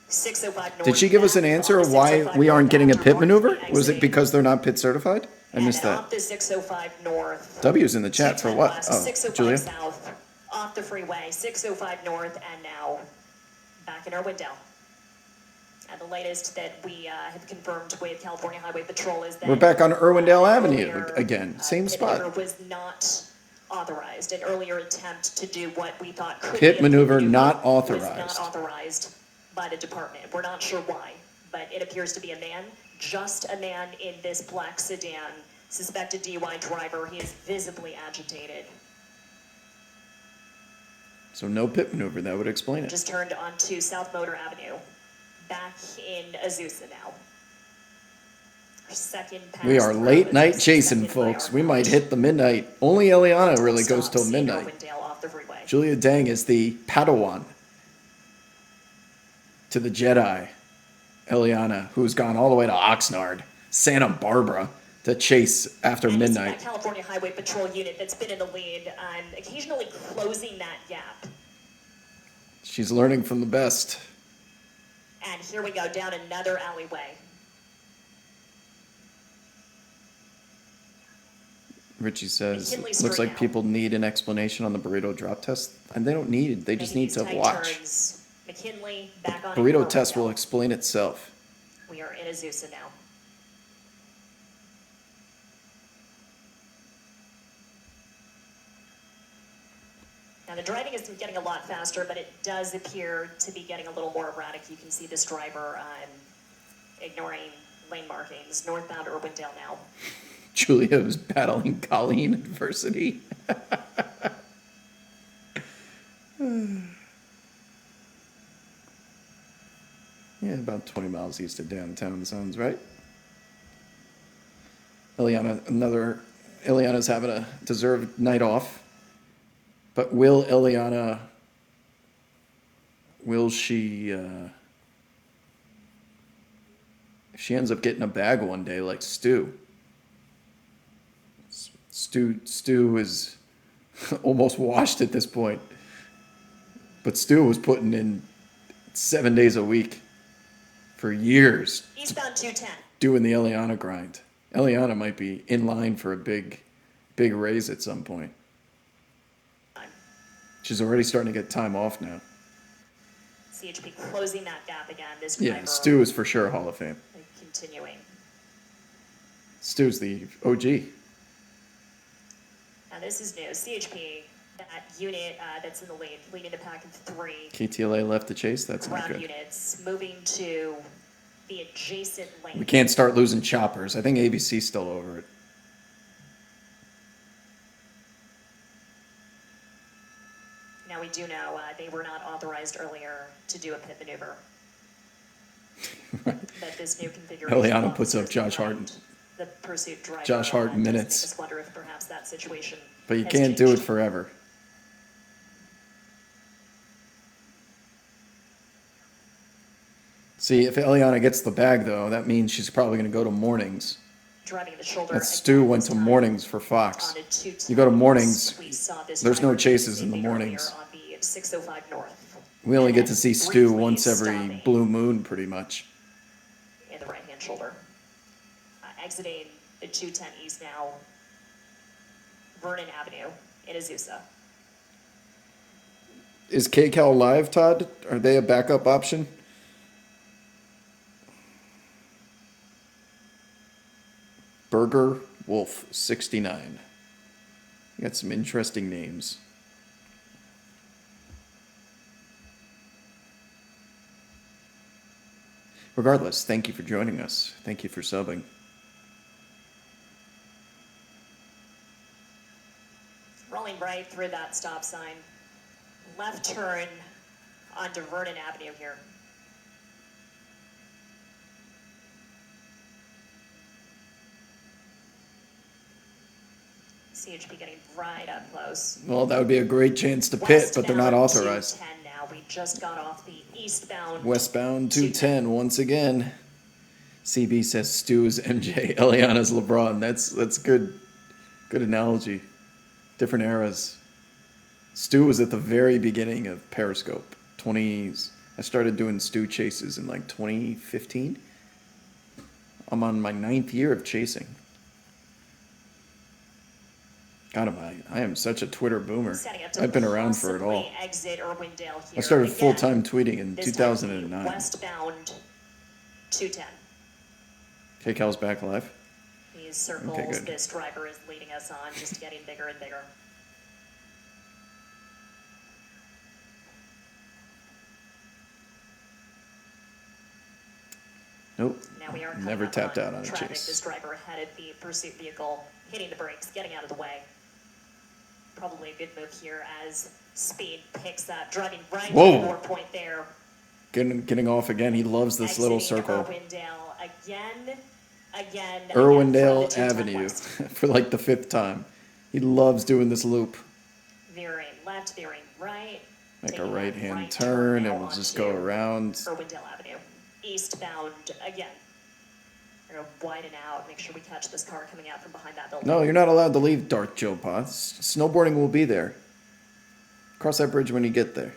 605 north. Did she give us an back answer on of the why 605 we aren't north getting a after pit north maneuver? exiting. Was it because they're not pit certified? I missed And that. off the 605 north. W's in the chat for 210 what? west, Oh, 605 Julia? south, off the freeway, 605 north, and now back in Irwindale. And the latest that we have confirmed with California Highway Patrol is that We're back on Irwindale Avenue earlier, again, same pit spot. maneuver was not authorized. An earlier attempt to do what we thought could Pit be a maneuver not was authorized. not authorized by the department. We're not sure why, but it appears to be a man, just a man in this black sedan, suspected DUI driver. He is visibly agitated. So no pit maneuver, that would explain it. Just turned onto South Motor Avenue, back in Azusa now. Our second pass We are through late is night chasing, accepted by folks. our We might coach. hit the midnight. Only Eliana really goes Stop till seeing midnight. Irwindale off the freeway. Julia Dang is the Padawan to the Jedi, Eliana, who's gone all the way to Oxnard, Santa Barbara, to chase after And you see that midnight. California Highway Patrol unit that's been in the lead, occasionally closing that gap. She's learning from the best. And here we go down another alleyway. Richie says, McKinley looks Street like now. people need an explanation on the burrito drop test. And they don't need it. They just Making need these to tight watch. turns. McKinley back on Burrito test Irwindale. will explain itself. We are in Azusa now. Now the driving is getting a lot faster, but it does appear to be getting a little more erratic. You can see this driver ignoring lane markings. Northbound Irwindale now. Julia was battling Colleen adversity. Yeah, about 20 miles east of downtown sounds right. Ileana's having a deserved night off. But will she, if she ends up getting a bag one day like Stu? Stu is almost washed at this point. But Stu was putting in 7 days a week for years Eastbound 210. doing the Eliana grind. Eliana might be in line for a big raise at some point. She's already starting to get time off now. CHP closing that gap again. This Yeah, driver Stu is for sure Hall of Fame. continuing. Stu's the OG. Now this is new. CHP, that unit that's in the lead, leading the pack of 3. KTLA left the chase. That's not Ground good. units moving to the adjacent lane. We can't start losing choppers. I think ABC's still over it. Now we do know they were not authorized earlier to do a pit maneuver. But this new configuration. Eliana of puts up officers Josh Hart. behind The pursuit driver. Josh Hart does minutes. Make us wonder if perhaps that situation. But you has can't do it changed. forever. See, if Eliana gets the bag, though, that means she's probably going to go to mornings. Driving the shoulder. That Stu again went this to time mornings for Fox. onto 210. You go to mornings, We saw this there's no driver chases in the earlier mornings. On the 605 North. We only And get to then see Stu briefly once every stopping blue moon, pretty much. in the right-hand shoulder. Exiting the 210 East now, Vernon Avenue in Azusa. Is KCal live, Todd? Are they a backup option? Burger Wolf 69. You got some interesting names. Regardless, thank you for joining us. Thank you for subbing. Rolling right through that stop sign. Left turn onto Vernon Avenue here. CHP getting right up close. Well, that would be a great chance to pit, but they're not Westbound authorized. 210 now. We just got off the eastbound. Westbound 210 once again. CB says Stu is MJ, Eliana's LeBron. That's good analogy. Different eras. Stu was at the very beginning of Periscope. I started doing Stu chases in like 2015. I'm on my 9th year of chasing. God, I am such a Twitter boomer. Setting up to I've been around for it all. possibly Exit Irwindale here. I started Again, full-time tweeting in this time 2009. Westbound 210. KCal's back live. These circles good. this driver is leading us on, just getting bigger and bigger. Nope. Now we are coming Never up tapped out on a traffic. chase. This driver ahead of the pursuit vehicle, hitting the brakes, getting out of the way. Probably a good move here as speed picks up, driving right Whoa. to the 4 point there. Getting off again. He loves this little Exiting circle. Irwindale again. again. Irwindale from the 210 Avenue west. for like the 5th time. He loves doing this loop. Veering left, veering right. Make a taking that right-hand right turn now and we'll just go onto around. Irwindale Avenue, eastbound again. We're gonna widen out, make sure we catch this car coming out from behind that building. No, you're not allowed to leave Dark Joe Potts. Snowboarding will be there. Cross that bridge when you get there.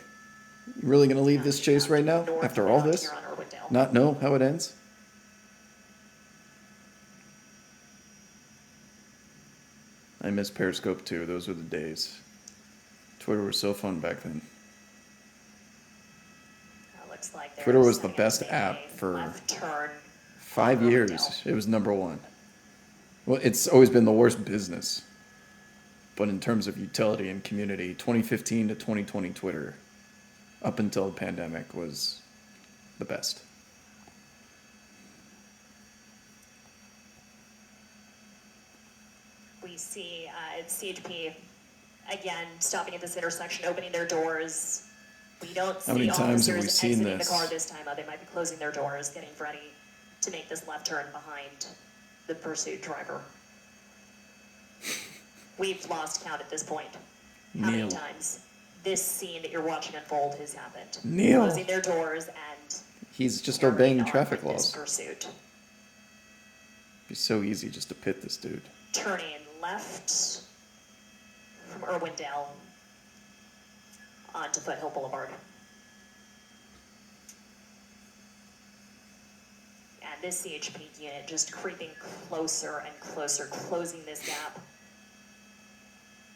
You really gonna leave this chase right now? After all Northbound this? here on Irwindale. Not know how it ends? I miss Periscope too. Those were the days. Twitter was so fun back then. Looks like they're Twitter was the setting up best a app for left turn 5 on years. Irwindale. It was number one. Well, it's always been the worst business. But in terms of utility and community, 2015 to 2020 Twitter, up until the pandemic, was the best. We see CHP again stopping at this intersection, opening their doors. We don't How many see times have we officers seen exiting this? the car this time. They might be closing their doors, getting ready to make this left turn behind the pursuit driver. We've lost count at this point. How Neil. many times this scene that you're watching unfold has happened? Neil. Closing their doors and He's just carrying obeying on traffic with this laws. pursuit. It'd be so easy just to pit this dude. Turning left from Irwindale onto Foothill Boulevard. And this CHP unit just creeping closer and closer, closing this gap.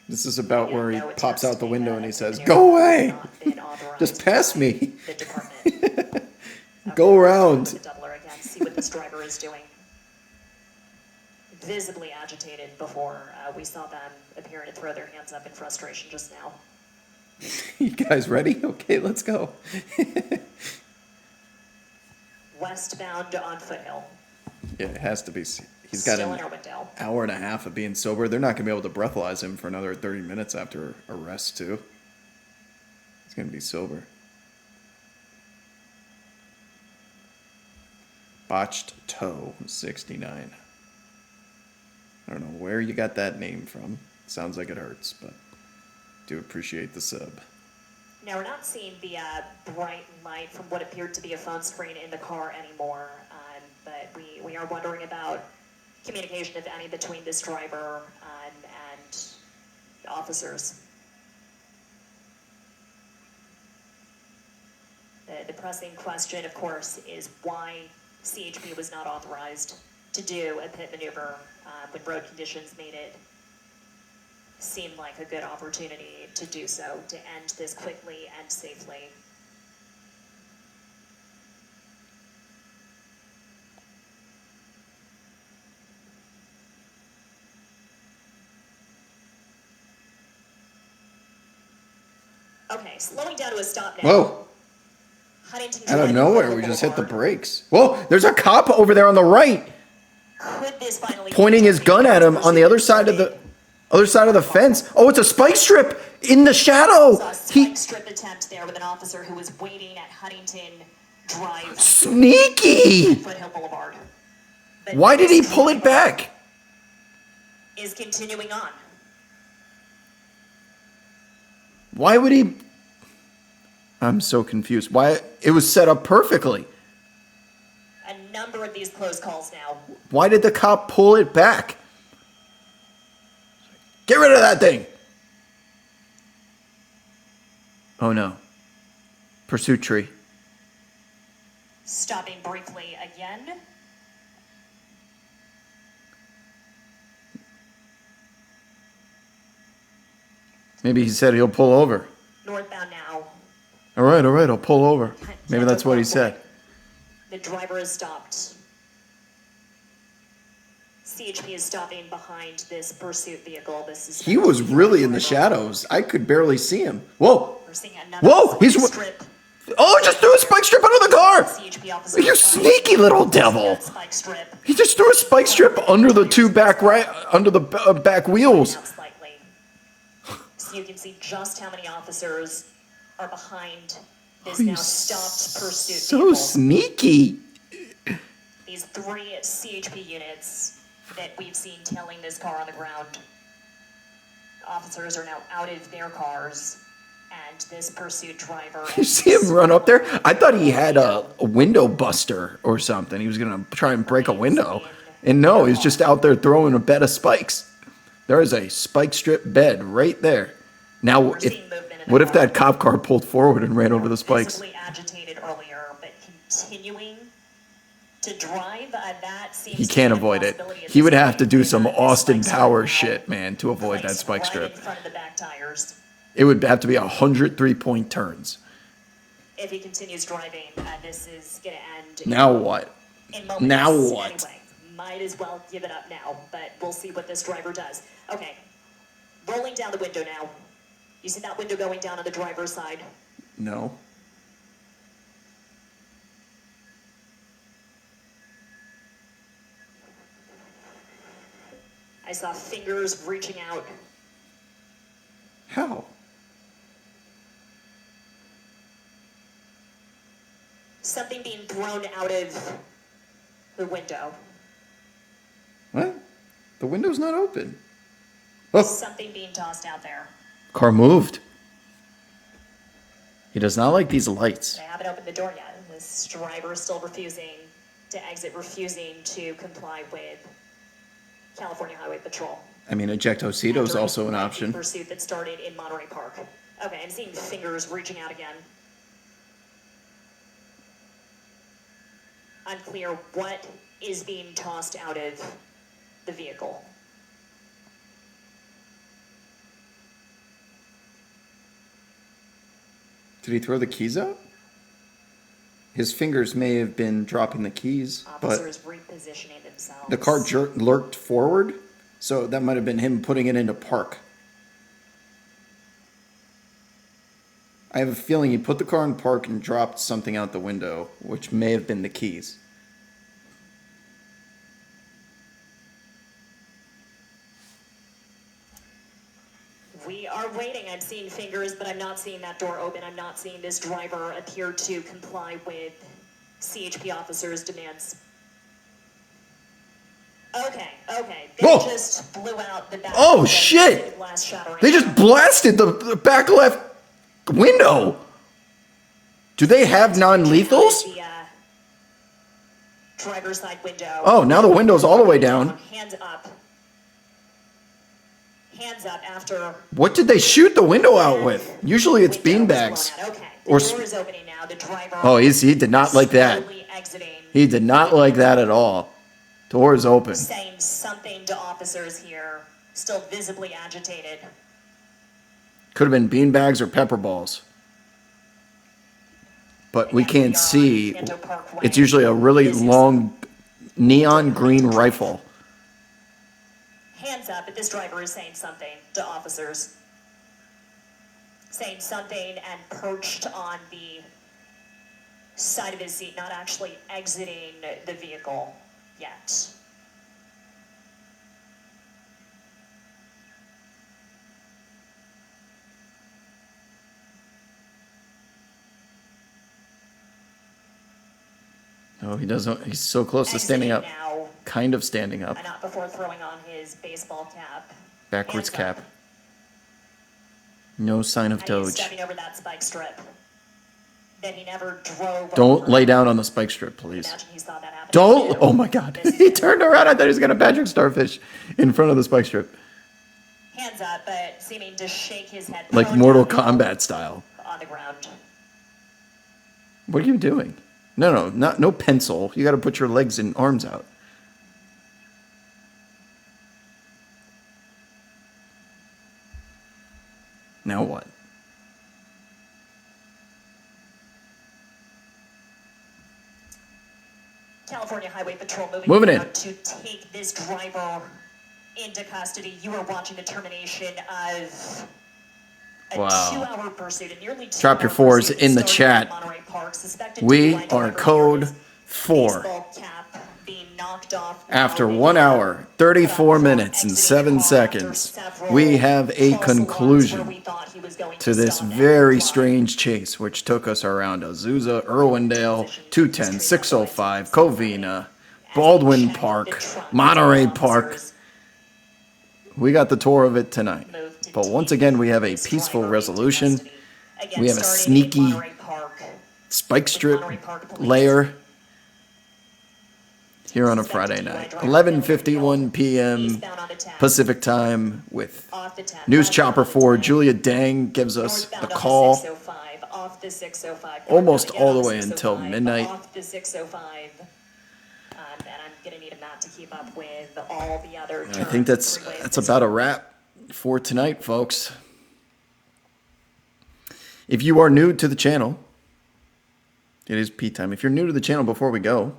This is about Again, where he no pops attempts out the to make window a and he says, maneuver "Go that away! has not been authorized Just pass by me." The department. Go around." The doubler again, see what this driver is doing. Visibly agitated before we saw them appearing to throw their hands up in frustration just now. You guys ready? Okay, let's go. Westbound on Foothill, Yeah, it has to be. He's got still in an Irwindale. hour and a half of being sober. They're not going to be able to breathalyze him for another 30 minutes after arrest, too. He's going to be sober. Botched Toe, 69. I don't know where you got that name from. Sounds like it hurts, but do appreciate the sub. Now, we're not seeing the bright light from what appeared to be a phone screen in the car anymore, but we are wondering about communication, if any, between this driver and officers. The pressing question, of course, is why CHP was not authorized to do a pit maneuver when road conditions made it seem like a good opportunity to do so, to end this quickly and safely. Okay, slowing down to a stop now. Whoa! Huntington Out of Drive, nowhere, Foothill we just hit the Boulevard. brakes. Whoa! There's a cop over there on the right, Could this finally pointing his gun at him on the other side of the fence. Oh, it's a spike strip in the shadow. Saw a He spike strip attempt there with an officer who was waiting at Huntington Drive, sneaky. Foothill Boulevard. But Why did he this pull it driver back? Is continuing on. Why would he? I'm so confused. Why? It was set up perfectly. A number of these close calls now. Why did the cop pull it back? Get rid of that thing. Oh no. Pursuit tree. Stopping briefly again. Maybe he said he'll pull over. Northbound now. All right, I'll pull over. Maybe that's what he said. The driver is stopped. CHP is stopping behind this pursuit vehicle. This is He was really in the shadows. I could barely see him. Whoa! We're seeing another Whoa, he's- spike strip. Oh, just threw a spike strip under the car! CHP officer You sneaky little devil! Spike strip. He just threw a spike strip under the back wheels. Out slightly. So you can see just how many officers are behind this now stopped pursuit So vehicle. sneaky. The these 3 CHP units that we've seen tailing this car on the ground. Officers are now out of their cars, and this pursuit driver. You see him run up there? I thought he had a window buster or something. He was going to try and break a window. And no, he's just out there throwing a bed of spikes. There is a spike strip bed right there. Now, what if that cop car pulled forward and ran over the spikes? Visibly agitated earlier, but continuing to drive, that seems He to can't be a avoid it. possibility at He this would have point. to do some This Austin spike Powers strip shit, man, to avoid that placed spike right strip. in front of the back tires. It would have to be 100 3-point turns. If he continues driving, this is going to end Now what? in moments. Now what? Anyway, might as well give it up now, but we'll see what this driver does. Okay, rolling down the window now. You see that window going down on the driver's side? No. I saw fingers reaching out. How? Something being thrown out of the window. What? The window's not open. Oh, Something being tossed out there. car moved. He does not like these lights. They haven't opened the door yet. This driver is still refusing to exit, refusing to comply with California Highway Patrol. I mean, ejectocito is After also a an lengthy option. Pursuit that started in Monterey Park. Okay, I'm seeing fingers reaching out again. Unclear what is being tossed out of the vehicle. Did he throw the keys out? His fingers may have been dropping the keys, but Officers repositioning themselves. the car lurked forward, so that might have been him putting it into park. I have a feeling he put the car in park and dropped something out the window, which may have been the keys. We are waiting. I'm seeing fingers, but I'm not seeing that door open. I'm not seeing this driver appear to comply with CHP officers' demands. Okay. They Whoa. just blew out the back. Oh, window, shit. glass shattering. They just blasted the back left window. Do they have non-lethals? The driver's side window. Oh, now the window's all the way down. Hands up. Hands up after. What did they shoot the window out with? Usually it's window was beanbags. blown out. Okay. The Or door is opening now. The driver. Oh, he did not like that. slowly exiting. He did not like that at all. Door is open. Saying something to officers here, still visibly agitated. Could have been beanbags or pepper balls. But we can't see. It's usually a really long neon green rifle. Hands up, but this driver is saying something to officers. Saying something and perched on the side of his seat, not actually exiting the vehicle yet. No, he doesn't. He's so close to standing up. Exiting now, Kind of standing up. and not before throwing on his baseball cap. Backwards Hands up. cap. No sign of And he's Doge. stepping over that spike strip that he never drove Don't over. lay down on the spike strip, please. Imagine he saw that happen. Don't. Oh my God. He turned around. I thought he was going to Patrick Starfish in front of the spike strip. Hands up, but seeming to shake his head. Like prone Mortal down Kombat style. on the ground. What are you doing? No pencil. You got to put your legs and arms out. Now what? California Highway Patrol Moving in. out to take this driver into custody. You are watching the termination of a Wow. 2-hour pursuit, a nearly 2-hour Drop your fours pursuit in the started chat. Monterey Park. Suspected We DUI are driver code here is 4. baseball cap being knocked off After now. 1 hour, 34 minutes, and Exiting 7 the car seconds, after several we have a false alarms where conclusion we thought he was going to this stop and very comply. strange chase, which took us around Azusa, Irwindale, 210, 605, Covina, Baldwin check Park, the trucks, Monterey officers Park. We got the tour of it tonight. move to But once again, we have a this peaceful driver into resolution. custody. Again, We have a starting in sneaky Monterey Park, spike strip Monterey Park Police. layer here on a Suspected Friday DUI night. driver 11:51 p.m. eastbound onto Taft. Pacific time with Off the Taft, News northbound Chopper onto 4. Taft. Julia Dang gives us Northbound the on the call 605, off the 605. almost Northbound all again the on way until 605, midnight. Off the 605. And I'm gonna need a map to keep up with all the other I turns think and that's freeways. about a wrap for tonight, folks. If you are new to the channel, it is Pete time. If you're new to the channel, before we go,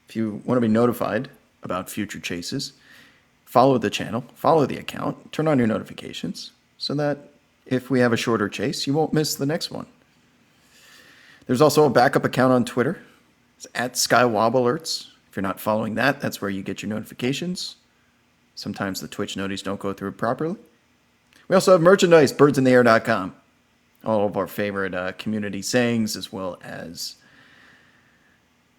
if you want to be notified about future chases, follow the channel, follow the account, turn on your notifications so that if we have a shorter chase, you won't miss the next one. There's also a backup account on Twitter. It's at SkyWob Alerts. If you're not following that, that's where you get your notifications. Sometimes the Twitch notices don't go through properly. We also have merchandise, birdsintheair.com. All of our favorite community sayings, as well as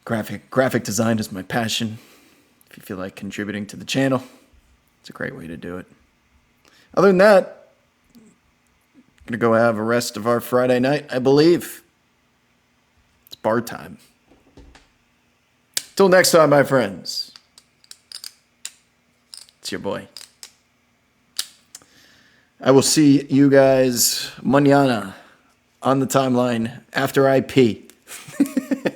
graphic design is my passion. If you feel like contributing to the channel, it's a great way to do it. Other than that, I'm going to go have a rest of our Friday night, I believe. It's bar time. Till next time, my friends. It's your boy. I will see you guys mañana on the timeline after I pee.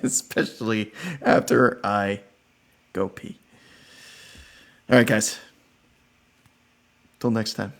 Especially after I go pee. All right, guys. Till next time.